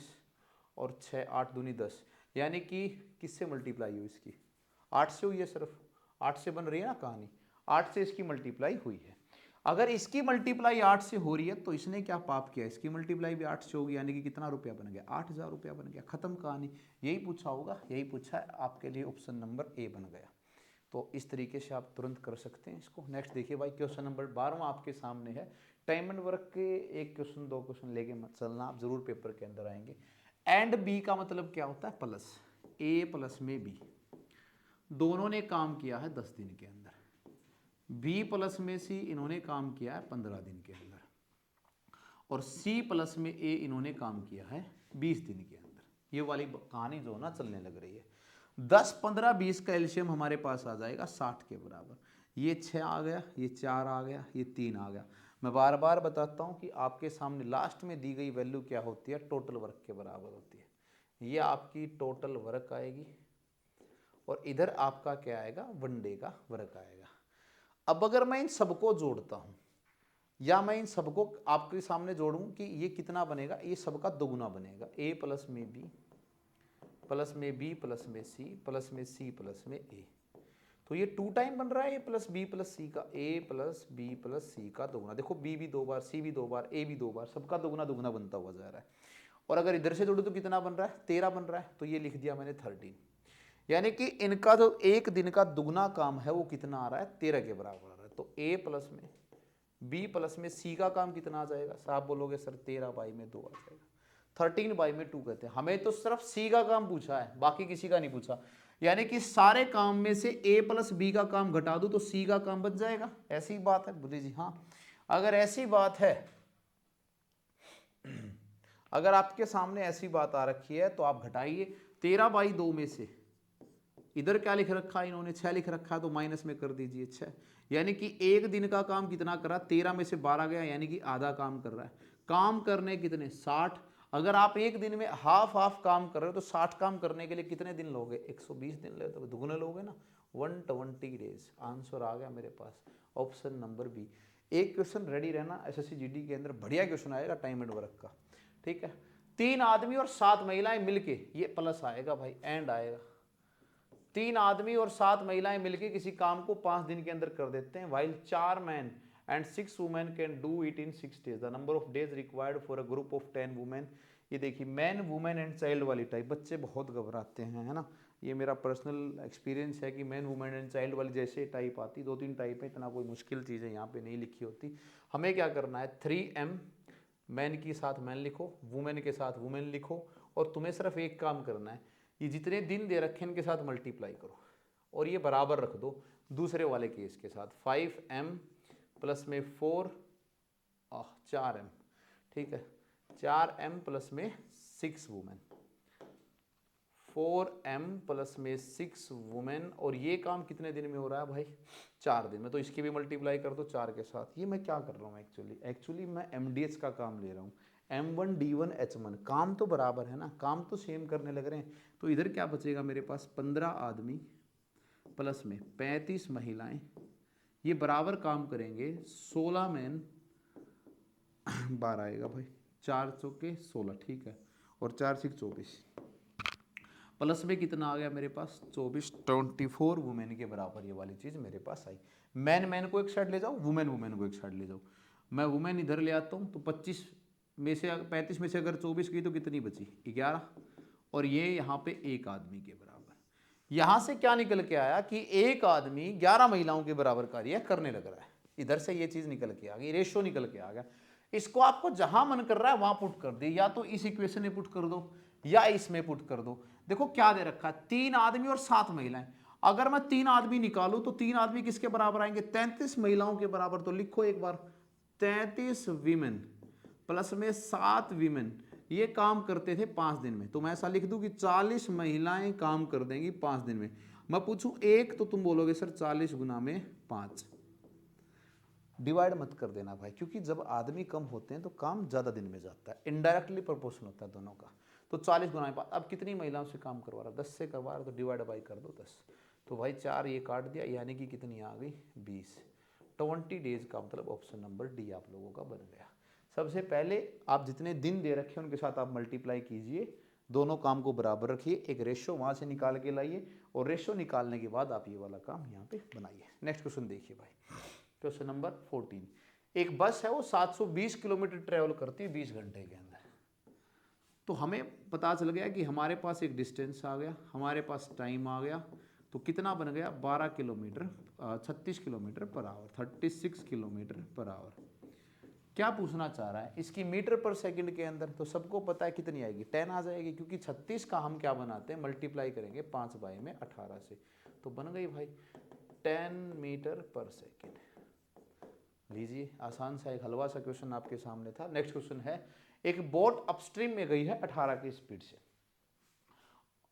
[SPEAKER 1] और 6 8 दूनी 10, यानी कि किससे मल्टीप्लाई हुई इसकी, 8 से हुई है, सिर्फ 8 से बन रही है ना कहानी, 8 से इसकी मल्टीप्लाई हुई है। अगर इसकी मल्टीप्लाई 8 से हो रही है, तो इसने क्या पाप किया, इसकी मल्टीप्लाई भी 8 से होगी, यानी कि कितना रुपया बन गया, 8000 रुपया बन गया, खत्म कहानी। यही पूछा होगा, यही पूछा है आपके लिए, ऑप्शन नंबर A बन गया। तो इस तरीके से आप तुरंत कर सकते हैं इसको। नेक्स्ट देखिए भाई, क्वेश्चन नंबर 12 आपके सामने है। टाइम एंड वर्क के एक क्वेश्चन, 2 क्वेश्चन लेके मत चलना, आप जरूर पेपर के अंदर आएंगे। एंड बी का मतलब क्या होता है, प्लस, A प्लस में B, दोनों ने काम किया है 10 दिन के अंदर, B प्लस में C इन्होंने काम किया है 15 दिन के अंदर, और C प्लस में A इन्होंने काम किया है 20 दिन के अंदर। ये वाली कहानी जो ना चलने लग रही है। 10 15 20 का एलसीएम हमारे पास आ जाएगा 60 के बराबर। ये 6 आ गया, ये 4 आ गया, ये 3 आ गया। मैं बार बार बताता हूँ कि आपके सामने लास्ट में दी गई वैल्यू क्या होती है, टोटल वर्क के बराबर होती है। ये आपकी टोटल वर्क आएगी, और इधर आपका क्या आएगा, वन डे का वर्क आएगा। अब अगर मैं इन सबको जोड़ता हूं, या मैं इन सबको आपके सामने जोड़ूं कि ये कितना बनेगा, ये सबका दोगुना बनेगा, A प्लस में B प्लस में B प्लस में C प्लस में C प्लस में A। तो ये 2 टाइम बन रहा है A plus B plus C का, A plus B plus C का दोगुना। देखो B भी 2 बार, C भी 2 बार, A भी 2 बार, सबका दोगुना दोगुना बनता हुआ जा रहा है। और अगर इधर से जोड़ो तो कितना बन रहा है, 13 बन रहा है। तो ये लिख दिया मैंने 13, यानी कि इनका जो एक दिन का दुगना काम है वो कितना आ रहा है, 13 के बराबर आ रहा है। तो A प्लस में B प्लस में C का काम कितना आ जाएगा, साहब बोलोगे सर 13/2 आ जाएगा, 13/2 कहते हैं। हमें तो सिर्फ C का काम पूछा है, बाकी किसी का नहीं पूछा। यानी कि सारे काम में से A प्लस B का काम घटा दूं तो C का काम बच जाएगा। ऐसी बात है बुद्धि जी, हाँ अगर ऐसी बात है, अगर आपके सामने ऐसी बात आ रखी है तो आप घटाइए। 13/2 में से इधर क्या लिख रखा है इन्होंने, 6 लिख रखा है, तो माइनस में कर दीजिए 6, यानी कि एक दिन का काम कितना करा, 13 में से 12 गया, यानी कि आधा काम कर रहा है। काम करने कितने, 60। अगर आप एक दिन में हाफ हाफ काम कर रहे हो तो 60 काम करने के लिए कितने दिन लोगे, 120 दिन ले, तो दुगने लोगे ना, 120 डेज। आंसर आ गया मेरे पास, ऑप्शन नंबर बी। एक क्वेश्चन रेडी रहना, SSC GD के अंदर बढ़िया क्वेश्चन आएगा टाइम एंड वर्क का, ठीक है। 3 आदमी और 7 महिलाएं मिलके, ये प्लस आएगा भाई, एंड आएगा। 3 आदमी और 7 महिलाएं मिलकर किसी काम को 5 दिन के अंदर कर देते हैं, while 4 men and 6 women can do it in 6 days. The number of days required for a group of 10 women. ये देखिए मैन वुमेन एंड चाइल्ड वाली टाइप, बच्चे बहुत घबराते हैं, है ना। ये मेरा पर्सनल एक्सपीरियंस है कि मैन वुमेन एंड चाइल्ड वाली जैसे टाइप आती, 2-3 टाइप है, इतना कोई मुश्किल चीज़ है यहाँ पे नहीं लिखी होती। हमें क्या करना है, 3M मैन के साथ मैन लिखो, वुमेन के साथ वुमेन लिखो, और तुम्हें सिर्फ एक काम करना है, ये जितने दिन दे रखे हैं इनके साथ मल्टीप्लाई करो। और ये बराबर रख दो दूसरे वाले केस के साथ, 5m प्लस में 4m, ठीक है, 4m प्लस में 6 वुमेन, 4m प्लस में 6 वुमेन, और ये काम कितने दिन में हो रहा है भाई? 4 दिन में। तो इसकी भी मल्टीप्लाई कर दो 4 के साथ। ये मैं क्या कर रहा हूँ एक्चुअली मैं MDH का काम ले रहा हूँ, M1 D1 H1, काम तो बराबर है ना, काम तो सेम करने लग रहे हैं। तो इधर क्या बचेगा मेरे पास? 15 आदमी प्लस में 35 महिलाएं, ये बराबर काम करेंगे, 16 मैन 12 आएगा भाई, 4 चौके 16, ठीक है, और 4 6 24, प्लस में कितना आ गया मेरे पास? 24, 24 वुमेन के बराबर ये वाली चीज़ मेरे पास आई। मैन को एक साइड ले जाओ, वुमेन को एक साइड ले जाओ। मैं वुमेन इधर ले आता हूँ, तो 25 में से 35 में से अगर 24 गई तो कितनी बची? 11, और ये यहाँ पे एक आदमी के बराबर। यहाँ से क्या निकल के आया कि एक आदमी 11 महिलाओं के बराबर कार्य करने लग रहा है। इधर से ये चीज़ निकल के आ गई, रेशो निकल के आ गया। इसको आपको जहां मन कर रहा है वहां पुट कर दे, या तो इस इक्वेशन में पुट कर दो या इसमें पुट कर दो। देखो क्या दे रखा है, 3 आदमी और 7 महिलाएं। अगर मैं 3 आदमी निकालूं तो 3 आदमी किसके बराबर आएंगे? 33 महिलाओं के बराबर। तो लिखो एक बार, 33 वीमेन प्लस में 7 वीमेन, ये काम करते थे 5 दिन में। तो मैं ऐसा लिख दूं कि 40 महिलाएं काम कर देंगी 5 दिन में। मैं पूछूं एक, तो तुम बोलोगे सर 40 गुना में 5। डिवाइड मत कर देना भाई, क्योंकि जब आदमी कम होते हैं तो काम ज़्यादा दिन में जाता है, इनडायरेक्टली प्रोपोर्शन होता है दोनों का। तो 40 गुना में 5, अब कितनी महिलाओं से काम करवा रहा? 10 से करवा रहा, तो डिवाइड बाई कर दो 10। तो भाई 4 ये काट दिया, यानी कि कितनी आ गई? 20। 20 डेज का मतलब ऑप्शन नंबर डी आप लोगों का बन गया। सबसे पहले आप जितने दिन दे रखे हैं उनके साथ आप मल्टीप्लाई कीजिए, दोनों काम को बराबर रखिए, एक रेशो वहाँ से निकाल के लाइए, और रेशो निकालने के बाद आप ये वाला काम यहाँ पे बनाइए। नेक्स्ट क्वेश्चन देखिए भाई, क्वेश्चन नंबर 14। एक बस है, वो 720 किलोमीटर ट्रेवल करती है 20 घंटे के अंदर। तो हमें पता चल गया कि हमारे पास एक डिस्टेंस आ गया, हमारे पास टाइम आ गया, तो कितना बन गया? 12 kilometre 36 kilometre per hour, 36 kilometre per hour. क्या पूछना चाह रहा है? इसकी मीटर पर सेकंड के अंदर, तो सबको पता है कितनी आएगी? 10 आ जाएगी, क्योंकि 36 का हम क्या बनाते हैं? मल्टीप्लाई करेंगे 5 बाई में 18 से, तो बन गई भाई 10 मीटर पर सेकेंड। लीजिए, आसान सा एक हलवा सा क्वेश्चन आपके सामने था। नेक्स्ट क्वेश्चन है, एक बोट अपस्ट्रीम में गई है 18 की स्पीड से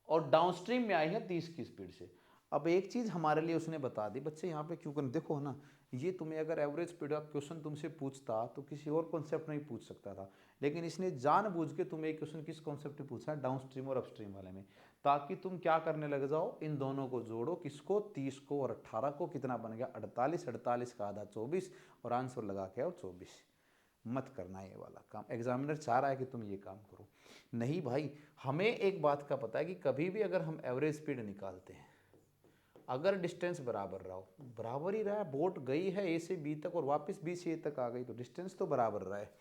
[SPEAKER 1] और डाउनस्ट्रीम में आई है 30 की स्पीड से। अब एक चीज हमारे लिए उसने बता दी, बच्चे यहाँ पे क्यों कर, देखो ना, ये तुम्हें अगर एवरेज स्पीड का क्वेश्चन तुमसे पूछता तो किसी और कॉन्सेप्ट में पूछ सकता था, लेकिन इसने जानबूझ के तुम्हें एक क्वेश्चन किस कॉन्सेप्ट में पूछा है? डाउनस्ट्रीम और अपस्ट्रीम वाले में, ताकि तुम क्या करने लग जाओ, इन दोनों को जोड़ो, किसको? 30 को और 18 को। कितना बन गया? 48, 48 का आधा 24, और आंसर लगा के आओ 24। मत करना ये वाला काम, एग्जामिनर चाह रहा है कि तुम ये काम करो। नहीं भाई, हमें एक बात का पता है कि कभी भी अगर हम एवरेज स्पीड निकालते हैं, अगर डिस्टेंस बराबर रहा हो, बराबर ही रहा है, बोट गई है ए से बी तक और वापस बी से ए तक आ गई, तो डिस्टेंस तो बराबर रहा है।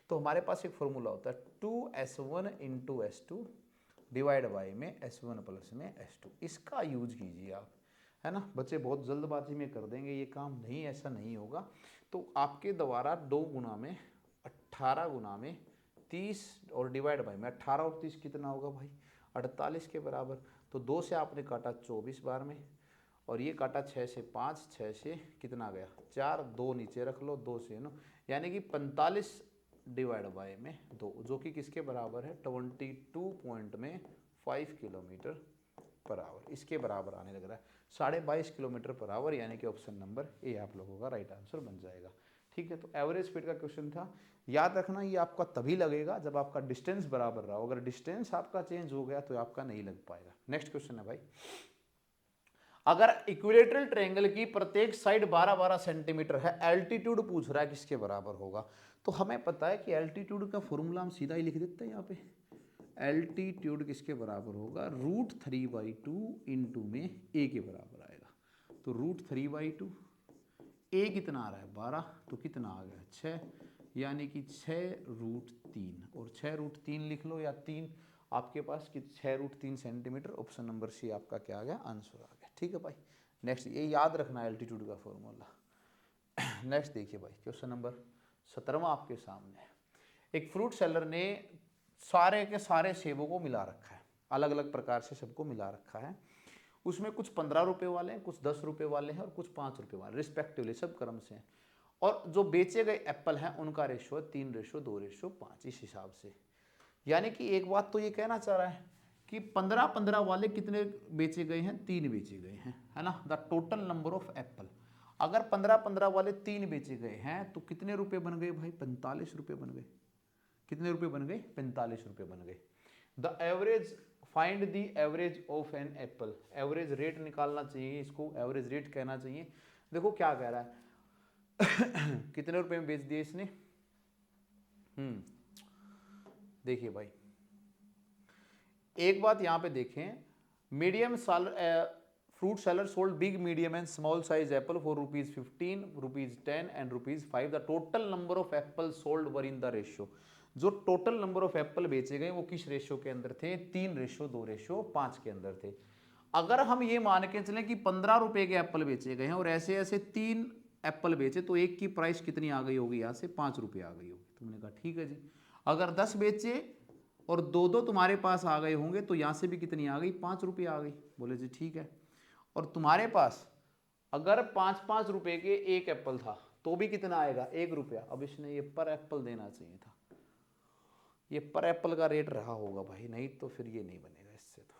[SPEAKER 1] तो हमारे पास एक फॉर्मूला होता है 2s1 into S2 divide by में S1 प्लस में S2। इसका यूज कीजिए आप, है ना। बच्चे बहुत जल्दबाजी में कर देंगे ये काम, नहीं, ऐसा नहीं होगा। तो आपके द्वारा 2 गुना में 18 गुना में 30 और डिवाइड बाई में 18 और 30 कितना होगा भाई? 48 के बराबर। तो 2 से आपने काटा 24 बार में, और ये काटा 6 से 5, 6 से कितना गया? 4, 2 नीचे रख लो, 2 से 9, यानी कि 45 डिवाइड बाय में 2, जो कि किसके बराबर है? 22.5 किलोमीटर पर आवर। इसके बराबर आने लग रहा है, 22.5 किलोमीटर पर आवर, यानी कि ऑप्शन नंबर ए आप लोगों का राइट आंसर बन जाएगा। ठीक है, तो एवरेज स्पीड का क्वेश्चन था। याद रखना, ये आपका तभी लगेगा जब आपका डिस्टेंस बराबर रहा। अगर डिस्टेंस आपका चेंज हो गया तो आपका नहीं लग पाएगा। नेक्स्ट क्वेश्चन है भाई, अगर इक्विलेटरल ट्रायंगल की प्रत्येक साइड 12-12 सेंटीमीटर है, एल्टीट्यूड पूछ रहा है किसके बराबर होगा। तो हमें पता है कि एल्टीट्यूड का फॉर्मूला हम सीधा ही लिख देते हैं यहाँ पे। एल्टीट्यूड किसके बराबर होगा? √3/2 इंटू में ए के बराबर आएगा। तो √3/2, ए कितना आ रहा है? 12, तो कितना आ गया? 6, यानी कि 6√3, और 6√3 लिख लो, या 3 आपके पास कि 6√3 सेंटीमीटर। ऑप्शन नंबर सी आपका क्या आ गया? आंसर आ गया। ठीक है भाई, नेक्स्ट ये याद रखना है एल्टीट्यूड का फॉर्मूला। नेक्स्ट देखिए भाई, क्वेश्चन नंबर 17वां आपके सामने है। एक फ्रूट सेलर ने सारे के सारे सेबों को मिला रखा है, अलग अलग प्रकार से सबको मिला रखा है, उसमें कुछ 15 रुपये वाले हैं, कुछ 10 रुपये वाले हैं और कुछ 5 रुपये वाले, रिस्पेक्टिवली सब क्रम से हैं। और जो बेचे गए एप्पल हैं उनका रेशो है 3:2:5 इस हिसाब से। यानी कि एक बात तो ये कहना चाह रहा है कि 15-15 वाले कितने बेचे गए हैं, 3 बेचे गए हैं, है ना। The total number of Apple, अगर 15-15 वाले 3 बेचे गए हैं तो कितने रुपए बन गए भाई, 45 रुपये बन गए। कितने रुपए बन गए, 45 रुपये बन गए। The average, find the average of an apple, average rate निकालना चाहिए, इसको एवरेज रेट कहना चाहिए। देखो क्या कह रहा है कितने रुपए में बेच दिए इसने। देखिए भाई एक बात यहां पे देखें, medium fruit seller sold big medium and small size Apple for ₹15, ₹10 and ₹5। The total number of Apple sold were in the ratio, जो टोटल नंबर ऑफ एप्पल बेचे गए वो किस रेशियो के अंदर थे, 3:2:5 के अंदर थे। अगर हम ये मान के चलें कि 15 रुपए के एप्पल बेचे गए हैं और ऐसे ऐसे 3 एप्पल बेचे, तो एक की प्राइस कितनी आ गई होगी, यहाँ से 5 रुपये आ गई होगी। तुमने कहा ठीक है जी। अगर 10 बेचे और 2 तुम्हारे पास आ गए होंगे तो यहाँ से भी कितनी आ गई, 5 रुपये आ गई। बोले जी ठीक है। और तुम्हारे पास अगर 5-5 रुपए के एक एप्पल था तो भी कितना आएगा, 1 रुपया। अब इसने ये पर एप्पल देना चाहिए था, ये पर एप्पल का रेट रहा होगा भाई, नहीं तो फिर ये नहीं बनेगा। इससे तो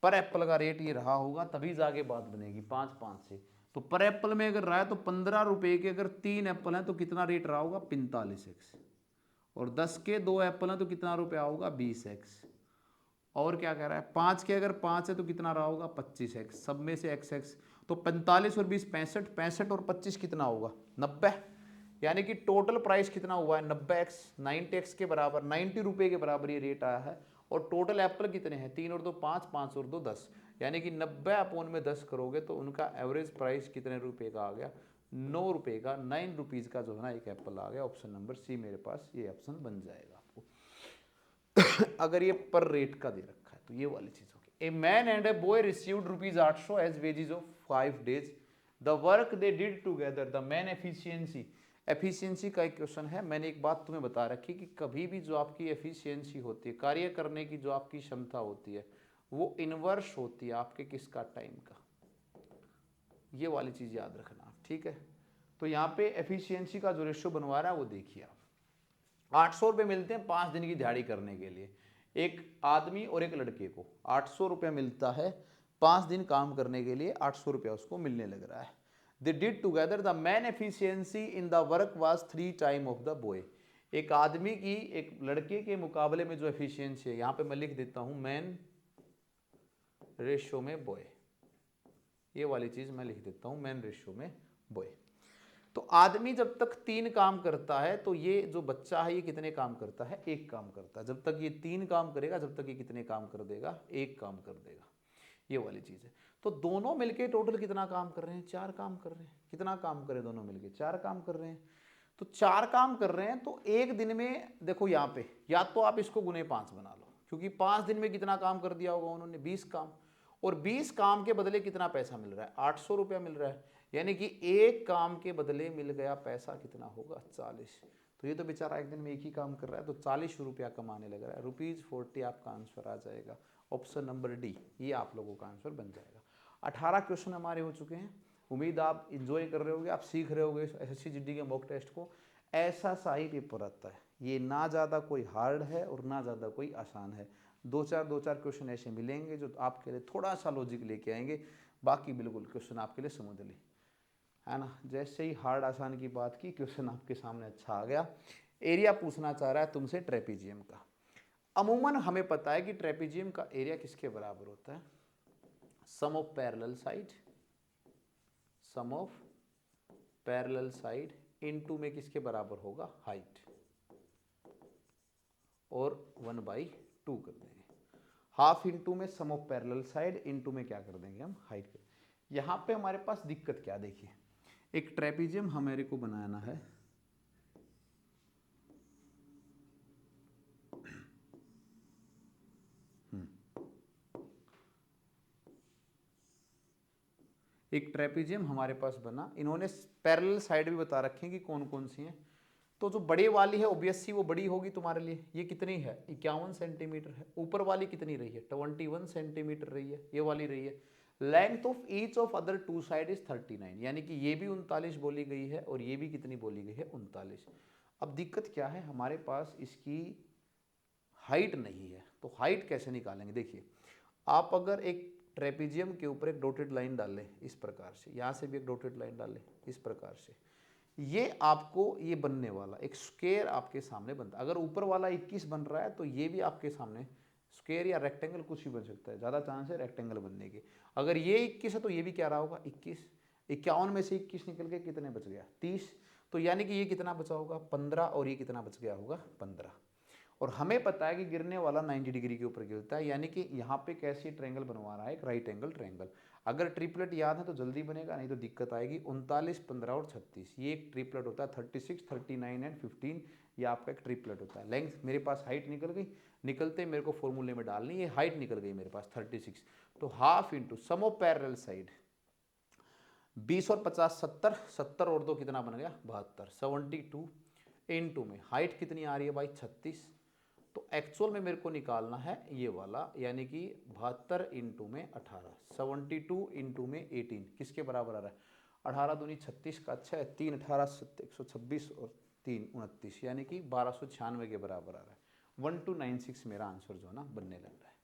[SPEAKER 1] पर एप्पल का रेट ये रहा होगा तभी जाके बात बनेगी 5-5 से। तो पर एप्पल में अगर रहा है तो 15 रुपए के अगर 3 एप्पल हैं तो कितना रेट रहा होगा, 45x। और 10 के 2 एप्पल हैं तो कितना रुपया होगा, 20x। और क्या कह रहा है, 5 के अगर 5 है तो कितना रहा होगा, 25x। सब में से x। तो 45 और 20 65, 65 और 25 कितना होगा, 90। यानी कि टोटल प्राइस कितना हुआ है, 90x, 90x के बराबर, 90 रुपये के बराबर ये रेट आया है। और टोटल एप्पल कितने हैं, 3 और 2 5, 5 और 2 10, यानी कि 90/10 करोगे तो उनका एवरेज प्राइस कितने रुपए का आ गया, 9 रुपये का, 9 रुपीज़ का जो है ना एक एप्पल आ गया। ऑप्शन नंबर सी मेरे पास ये ऑप्शन बन जाएगा आपको अगर ये पर रेट का दे रखा है तो ये वाली चीज होगी। A man and a boy received ₹800 as wages of 5 days। The work they did together, the man efficiency, efficiency का एक क्वेश्चन है। मैंने एक बात तुम्हें बता रखी कि कभी भी जो आपकी एफिशिएंसी होती है, कार्य करने की जो आपकी क्षमता होती है, वो इनवर्स होती है आपके किसका, टाइम का। ये वाली चीज याद रखना, ठीक है। तो यहाँ पे एफिशिएंसी का जो रेशियो बनवा रहा है वो देखिए आप, 800 रुपये मिलते हैं 5 दिन की दिहाड़ी करने के लिए। एक आदमी और एक लड़के को 800 रुपये मिलता है 5 दिन काम करने के लिए, 800 रुपया उसको मिलने लग रहा है। दे did together, the man efficiency in the work was 3 time of the boy. एक आदमी की एक लड़के के मुकाबले में जो एफिशिएंसी है, यहाँ पे मैं लिख देता हूँ मैन रेशियो में बॉय, ये वाली चीज मैं लिख देता हूँ मैन रेशियो में बॉय। तो आदमी जब तक 3 काम करता है तो ये जो बच्चा है ये कितने काम करता है, 1 काम करता है। जब तक ये 3 काम करेगा, जब तक ये कितने काम कर देगा, 1 काम कर देगा। ये वाली चीज है। तो दोनों मिलके टोटल कितना काम कर रहे हैं, 4 काम कर रहे हैं। कितना काम कर रहे हैं दोनों मिलके, 4 काम कर रहे हैं। तो 4 काम कर रहे हैं तो एक दिन में देखो यहाँ पे, या तो आप इसको गुने 5 बना लो, क्योंकि 5 दिन में कितना काम कर दिया होगा उन्होंने, 20 काम। और 20 काम के बदले कितना पैसा मिल रहा है, 800 रुपया मिल रहा है। यानी कि एक काम के बदले मिल गया पैसा कितना होगा, 40। तो ये तो बेचारा एक दिन में एक ही काम कर रहा है, तो 40 रुपया कमाने लग रहा है। ₹40 आपका आंसर आ जाएगा। ऑप्शन नंबर डी, ये आप लोगों का आंसर बन जाएगा। 18 क्वेश्चन हमारे हो चुके हैं। उम्मीद आप इंजॉय कर रहे होगे, आप सीख रहे होगे एसएससी जीडी के मॉक टेस्ट को। ऐसा सा ही पेपर आता है, ये ना ज़्यादा कोई हार्ड है और ना ज़्यादा कोई आसान है। 2-4 क्वेश्चन ऐसे मिलेंगे जो आपके लिए थोड़ा सा लॉजिक लेके आएंगे, बाकी बिल्कुल क्वेश्चन आपके लिए समझ ले, है ना। जैसे ही हार्ड आसान की बात की, क्वेश्चन आपके सामने अच्छा आ गया। एरिया पूछना चाह रहा है तुमसे ट्रेपीजियम का। अमूमन हमें पता है कि ट्रेपीजियम का एरिया किसके बराबर होता है, sum of parallel side, sum of parallel side into में किसके बराबर होगा, हाइट, और 1/2 कर देंगे। हाफ इंटू में सम ऑफ पैरेलल साइड, इंटू में क्या कर देंगे हम, हाइट। यहाँ पे हमारे पास दिक्कत क्या, देखिए एक ट्रेपीजियम हमारे को बनाना है, एक ट्रेपीजियम हमारे पास बना। इन्होंने पैरेलल साइड भी बता रखे हैं कि कौन कौन सी हैं। तो जो बड़े वाली है ओबियसली वो बड़ी होगी तुम्हारे लिए। ये कितनी है 51 सेंटीमीटर है। ऊपर वाली कितनी रही है 21 सेंटीमीटर रही है, ये वाली रही है। Length of each of other two side is 39, यानी कि ये भी 39 बोली गई है और ये भी कितनी बोली गई है 39। अब दिक्कत क्या है, हमारे पास इसकी हाइट नहीं है, तो हाइट कैसे निकालेंगे। देखिए आप अगर एक ट्रेपीजियम के ऊपर एक डॉटेड लाइन डालें इस प्रकार से, यहाँ से भी एक डॉटेड लाइन डालें इस प्रकार से, ये आपको ये बनने वाला एक स्क्वायर आपके सामने बनता है। अगर ऊपर वाला 21 बन रहा है तो ये भी आपके सामने स्क्वायर या रेक्टेंगल कुछ भी बन सकता है, ज़्यादा चांस है रेक्टेंगल बनने के। अगर ये 21 है तो ये भी क्या रहा होगा 21। 51 में से 21 निकल के कितने बच गया 30, तो यानी कि ये कितना बचा होगा 15 और ये कितना बच गया होगा 15। और हमें पता है कि गिरने वाला 90 डिग्री के ऊपर गिरता है, यानी कि यहाँ पे कैसी ट्रायंगल बनवा रहा है एक राइट एंगल ट्रायंगल। अगर ट्रिपलेट याद है तो जल्दी बनेगा, नहीं तो दिक्कत आएगी। 39, 15 और 36 ये एक ट्रिपलेट होता है। 36, 39 एंड 15 ये आपका एक ट्रिपलेट होता है। लेंथ मेरे पास हाइट निकल गई, निकलते मेरे को फॉर्मूले में डालनी, ये हाइट निकल गई मेरे पास 36, तो half into sum of parallel side 20 और 50 70, 70 और 2 कितना बन गया 72, 72 इंटू में हाइट कितनी आ रही है भाई 36, तो एक्चुअल में मेरे को निकालना है ये वाला, यानी कि 72 इंटू में 18, 72 इंटू में 18 किसके बराबर आ रहा है 18 दूनी 36 का, अच्छा है 3 18 126 और 3 29, यानी कि 1296 के बराबर आ रहा है। 1296 मेरा आंसर जो है ना बनने लग रहा है।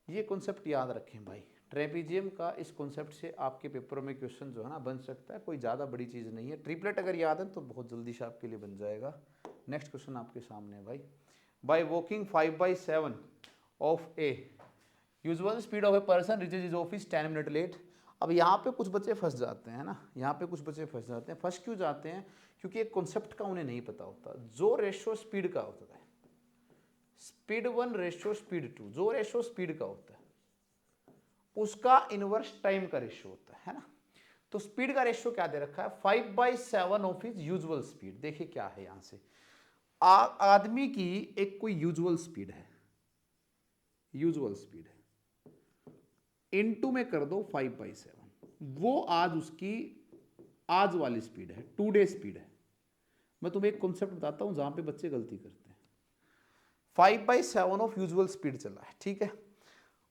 [SPEAKER 1] ये कॉन्सेप्ट याद रखें भाई, ट्रेपीजियम का इस कॉन्सेप्ट से आपके पेपर में क्वेश्चन जो है ना बन सकता है, कोई ज़्यादा बड़ी चीज़ नहीं है। ट्रिपलेट अगर याद है तो बहुत जल्दी से आपके लिए बन जाएगा। नेक्स्ट क्वेश्चन आपके सामने है भाई, by walking 5/7 of a usual speed of a person reaches is office 10 minute late. अब यहाँ पे कुछ बच्चे फंस जाते हैं ना, यहाँ पे कुछ बच्चे फंस जाते हैं। फंस क्यों जाते हैं, क्योंकि एक कॉन्सेप्ट का उन्हें नहीं पता होता। जो रेशो स्पीड का होता है स्पीड 1 रेशो स्पीड 2, जो रेशो स्पीड का होता है उसका इनवर्स टाइम का रेशो होता है ना। तो स्पीड का रेशियो क्या दे रखा है 5/7 ऑफ हिज यूजुअल स्पीड। देखिए क्या है यहां से, आदमी की एक कोई यूजुअल स्पीड है, यूजुअल स्पीड है, इनटू में कर दो 5/7, वो आज उसकी आज वाली स्पीड है, टुडे स्पीड है। मैं तुम्हें एक कॉन्सेप्ट बताता हूं जहां पे बच्चे गलती करते हैं। 5/7 ऑफ यूजुअल स्पीड चला है, ठीक है,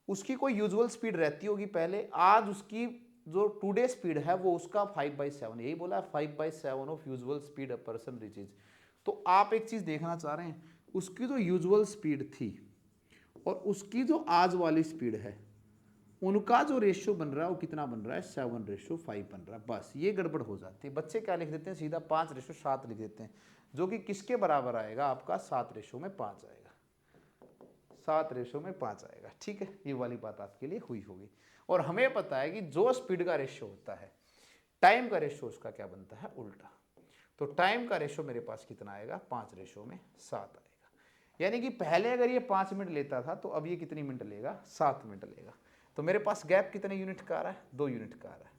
[SPEAKER 1] उसकी कोई यूजुअल स्पीड रहती होगी पहले, आज उसकी जो टुडे स्पीड है वो उसका 5/7, यही बोला 5/7 of usual speed a person reaches. तो आप एक चीज देखना चाह रहे हैं, उसकी जो यूजुअल स्पीड थी और उसकी जो आज वाली स्पीड है उनका जो रेशियो बन रहा है वो कितना बन रहा है 7/5 बन रहा है। बस ये गड़बड़ हो जाती है। बच्चे क्या लिख देते हैं सीधा 5/7 लिख देते हैं, जो कि किसके बराबर आएगा आपका 7/5 आएगा, 7/5 आएगा। ठीक है, ये वाली बात आपके लिए हुई होगी। और हमें पता है कि जो स्पीड का रेशियो होता है टाइम का रेशियो उसका क्या बनता है उल्टा। तो टाइम का रेशियो मेरे पास कितना आएगा 5/7 आएगा। यानी कि पहले अगर ये 5 मिनट लेता था तो अब ये कितनी मिनट लेगा 7 मिनट लेगा। तो मेरे पास गैप कितने यूनिट का आ रहा है 2 यूनिट का आ रहा है।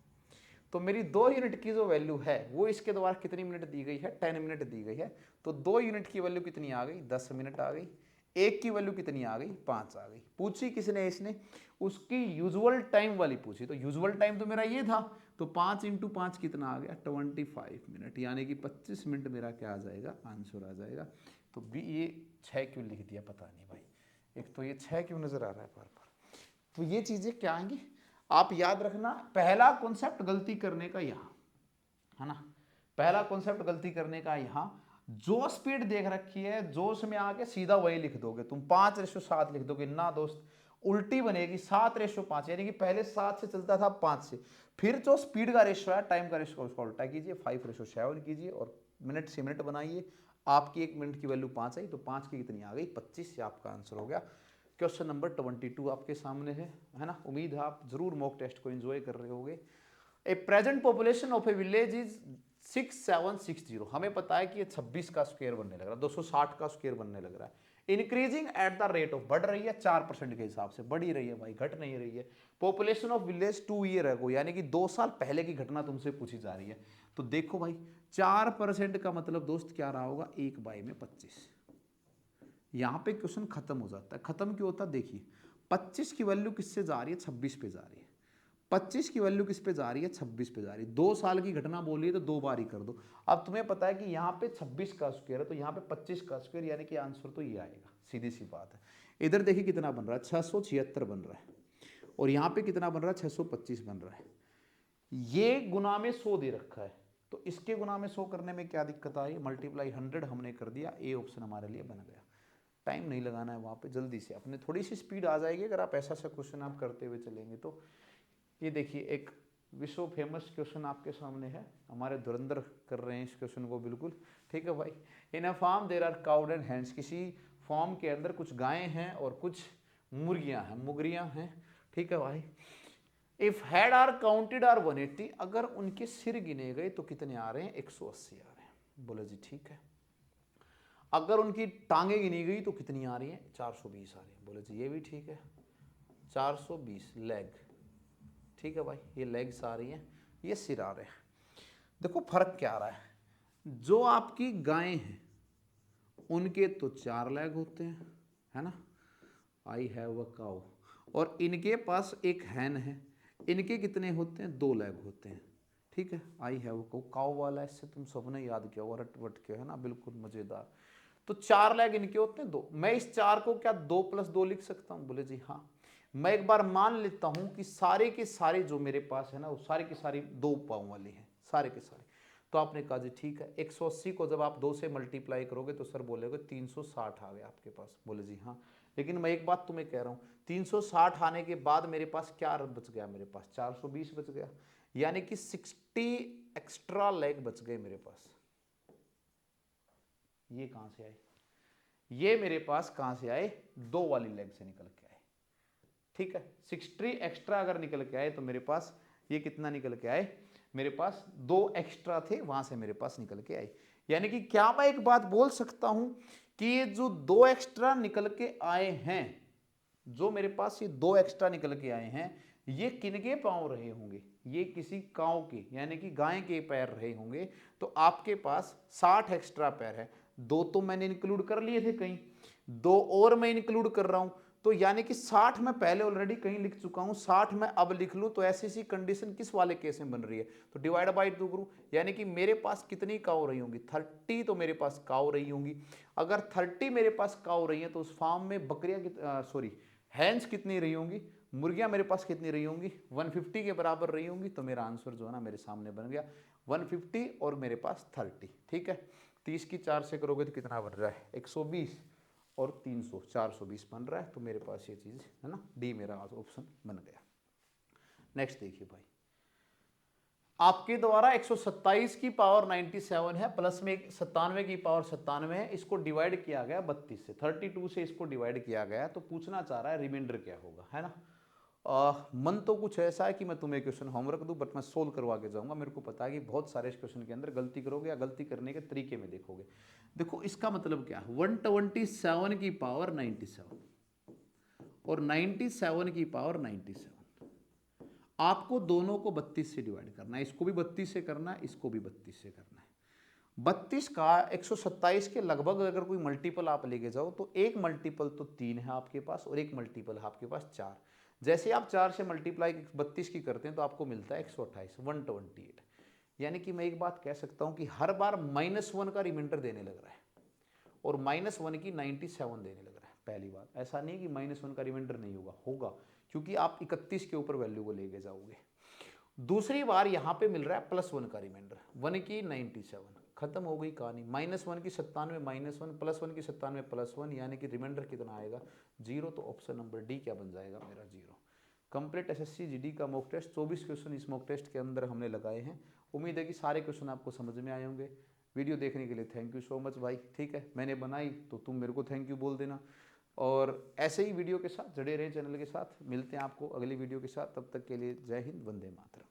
[SPEAKER 1] तो मेरी 2 यूनिट की जो वैल्यू है वो इसके द्वारा कितनी मिनट दी गई है 10 मिनट दी गई है। तो 2 यूनिट की वैल्यू कितनी आ गई 10 मिनट आ गई। एक की वैल्यू कितनी आ गई 5 आ गई। पूछी किसने, इसने उसकी यूजुअल टाइम वाली पूछी। तो यूजुअल टाइम तो मेरा ये था, तो 5 × 5 कितना आ गया 25 मिनट, यानी कि 25 मिनट मेरा क्या आ जाएगा आंसर आ जाएगा। तो भी ये 6 क्यों लिख दिया पता नहीं भाई, एक तो ये 6 क्यों नजर आ रहा है बार बार। तो ये चीजें क्या आएंगी आप याद रखना। पहला कॉन्सेप्ट गलती करने का यहाँ है ना, पहला कॉन्सेप्ट गलती करने का यहाँ, जो स्पीड देख रखी है जोश में आके सीधा वही लिख दोगे तुम, 5/7 लिख दोगे ना दोस्त, उल्टी बनेगी 7/5, यानी कि पहले 7 से चलता था 5 से, फिर जो स्पीड का रेशियो है टाइम का रेशियो उसका उल्टा कीजिए 5/7 कीजिए और मिनट से मिनट बनाइए। आपकी 1 मिनट की वैल्यू 5 आई तो 5 की कितनी आ गई 25, से आपका आंसर हो गया। क्वेश्चन नंबर 22 आपके सामने है ना। उम्मीद है आप जरूर मॉक टेस्ट को एंजॉय कर रहे होगे। A present population of a village is 6760। हमें पता है कि ये 26 का स्क्वायर बनने लग रहा है, 260 का स्क्वायर बनने लग रहा है। Increasing at the rate of, बढ़ रही है 4% के हिसाब से, बढ़ी रही है भाई, घट नहीं रही है। Population of village 2 year ago, यानी कि 2 साल पहले की घटना तुमसे पूछी जा रही है। तो देखो भाई 4% का मतलब दोस्त क्या रहा होगा 1/25। यहां पे क्वेश्चन खत्म हो जाता है। खत्म क्यों होता है देखिए, 25 की वैल्यू किससे जा रही है 26 पे जा रही है। 25 की वैल्यू किस पे जा रही है, 26 पे जा रही है। 2 साल की घटना बोली है तो 2 बार ही कर दो। अब तुम्हें पता है कि यहाँ पे 26 का स्क्वायर है तो यहाँ पे 25 का स्क्वायर, यानी कि आंसर तो ये आएगा, सीधी सी बात है। इधर देखिए कितना बन रहा है, 676 बन रहा है, और यहाँ पे कितना बन रहा है, 625 बन रहा है। ये गुना में 100 दे रखा है, तो इसके गुना में 100 करने में क्या दिक्कत आई, मल्टीप्लाई 100 हमने कर दिया, ए ऑप्शन हमारे लिए बन गया। टाइम नहीं लगाना है वहाँ पे, जल्दी से अपने थोड़ी सी स्पीड आ जाएगी अगर आप ऐसा सा क्वेश्चन आप करते हुए चलेंगे तो। ये देखिए एक विश्व फेमस क्वेश्चन आपके सामने है, हमारे धुरंधर कर रहे हैं इस क्वेश्चन को बिल्कुल, ठीक है भाई। In a farm there are cows and hands, किसी फॉर्म के अंदर कुछ गायें हैं और कुछ मुर्गियां हैं, मुगरियां हैं, ठीक है भाई। If head are counted are 180, अगर उनके सिर गिने गए तो कितने आ रहे हैं, 180 आ रहे हैं। बोले जी ठीक है। अगर उनकी टांगे गिनी गई तो कितनी आ रही हैं, 420 आ रही है। बोले जी ये भी ठीक है, 420 लेग, ठीक है भाई, ये लेग्स आ रही हैं, ये सिर आ रहे हैं। देखो फर्क क्या आ रहा है, जो आपकी गायें हैं उनके तो 4 लेग होते हैं, है ना, आई हैव अ काउ, और इनके पास एक हैन है, इनके कितने होते हैं, 2 लेग होते हैं, ठीक है। आई हैव अ काउ वाला इससे तुम सबने याद किया होगा, रट वट के, है ना, बिल्कुल मजेदार। तो 4 लेग इनके होते हैं, 2। मैं इस 4 को क्या 2 + 2 लिख सकता हूं, बोले जी हाँ। मैं एक बार मान लेता हूं कि सारे के सारे जो मेरे पास है ना, वो सारे के सारे 2 पाँव वाले हैं, सारे के सारे। तो आपने कहा जी ठीक है, 180 को जब आप 2 से मल्टीप्लाई करोगे तो सर बोलेगे 360 आ गया आपके पास। बोले जी हाँ, लेकिन मैं एक बात तुम्हें कह रहा हूँ, 360 आने के बाद मेरे पास क्या बच गया, मेरे पास 420 बच गया, यानी कि 60 एक्स्ट्रा लेग बच गए मेरे पास। ये कहां से आए, ये मेरे पास कहां से आए, 2 वाली लेग से निकल के आए, ठीक है। 60 एक्स्ट्रा अगर निकल के आए तो मेरे पास ये कितना निकल के आए, मेरे पास 2 एक्स्ट्रा थे, वहां से मेरे पास निकल के आए। यानी कि क्या मैं एक बात बोल सकता हूं कि ये जो 2 एक्स्ट्रा निकल के आए हैं, जो मेरे पास ये 2 एक्स्ट्रा निकल के आए हैं, ये किनके पांव रहे होंगे, ये किसी काऊ के, यानी कि गाय के पैर रहे होंगे। तो आपके पास 60 एक्स्ट्रा पैर है, 2 तो मैंने इंक्लूड कर लिए थे कहीं, 2 और मैं इंक्लूड कर रहा हूं, तो यानी कि 60 मैं पहले ऑलरेडी कहीं लिख चुका हूं, 60 मैं अब लिख लूं, तो ऐसी सी कंडीशन किस वाले केस में बन रही है, तो डिवाइड बाई 2 करूं, यानी कि मेरे पास कितनी काऊ रही होंगी, 30 तो मेरे पास काऊ रही होंगी। अगर 30 मेरे पास काऊ रही है तो उस फार्म में बकरियां सॉरी हैंस कितनी रही होंगी, मुर्गियां मेरे पास कितनी रही होंगी, 150 के बराबर रही होंगी। तो मेरा आंसर जो है ना मेरे सामने बन गया 150 और मेरे पास 30, ठीक है। 30 की 4 से करोगे तो कितना बन रहा है, 120 और 300, 420 बन रहा है। तो मेरे पास ये चीज़ है ना, डी मेरा ऑप्शन बन गया। नेक्स्ट देखिए भाई, आपके द्वारा 127 की पावर 97 है, प्लस में 97 की पावर 97 है, इसको डिवाइड किया गया 32 से, 32 से इसको डिवाइड किया गया, तो पूछना चाह रहा है रिमाइंडर क्या होगा, है ना। मन तो कुछ ऐसा है कि मैं तुम्हें क्वेश्चन होमवर्क दूं, बट मैं सोल्व करवा के जाऊंगा। मेरे को पता है कि बहुत सारे इस क्वेश्चन के अंदर गलती करोगे या गलती करने के तरीके में देखोगे। देखो इसका मतलब क्या है, 127 की पावर 97 और 97 की पावर 97, आपको दोनों को 32 से डिवाइड करना है, इसको भी 32 से करना है, इसको भी 32 से करना है। 32 का 127 के लगभग अगर कोई मल्टीपल आप लेके जाओ तो एक मल्टीपल तो 3 है आपके पास और एक मल्टीपल है आपके पास 4। जैसे आप 4 से मल्टीप्लाई 32 की करते हैं तो आपको मिलता है 128, 128। यानी कि मैं एक बात कह सकता हूं कि हर बार -1 का रिमाइंडर देने लग रहा है और -1 की 97 देने लग रहा है। पहली बात, ऐसा नहीं कि -1 का रिमाइंडर नहीं होगा, होगा, क्योंकि आप 31 के ऊपर वैल्यू को लेके जाओगे। दूसरी बार यहां पे मिल रहा है +1 का रिमाइंडर, 1 की 97, खत्म हो गई कहानी। -1 की 97 -1, +1 की 97 +1, यानी कि रिमाइंडर कितना आएगा, 0। तो ऑप्शन नंबर डी क्या बन जाएगा मेरा, 0। कंप्लीट एसएससी जीडी का मॉक टेस्ट, 24 क्वेश्चन इस मॉक टेस्ट के अंदर हमने लगाए हैं। उम्मीद है कि सारे क्वेश्चन आपको समझ में आए होंगे। वीडियो देखने के लिए थैंक यू सो मच भाई, ठीक है। मैंने बनाई तो तुम मेरे को थैंक यू बोल देना, और ऐसे ही वीडियो के साथ जुड़े रहें चैनल के साथ। मिलते हैं आपको अगली वीडियो के साथ, तब तक के लिए जय हिंद, वंदे मातरम।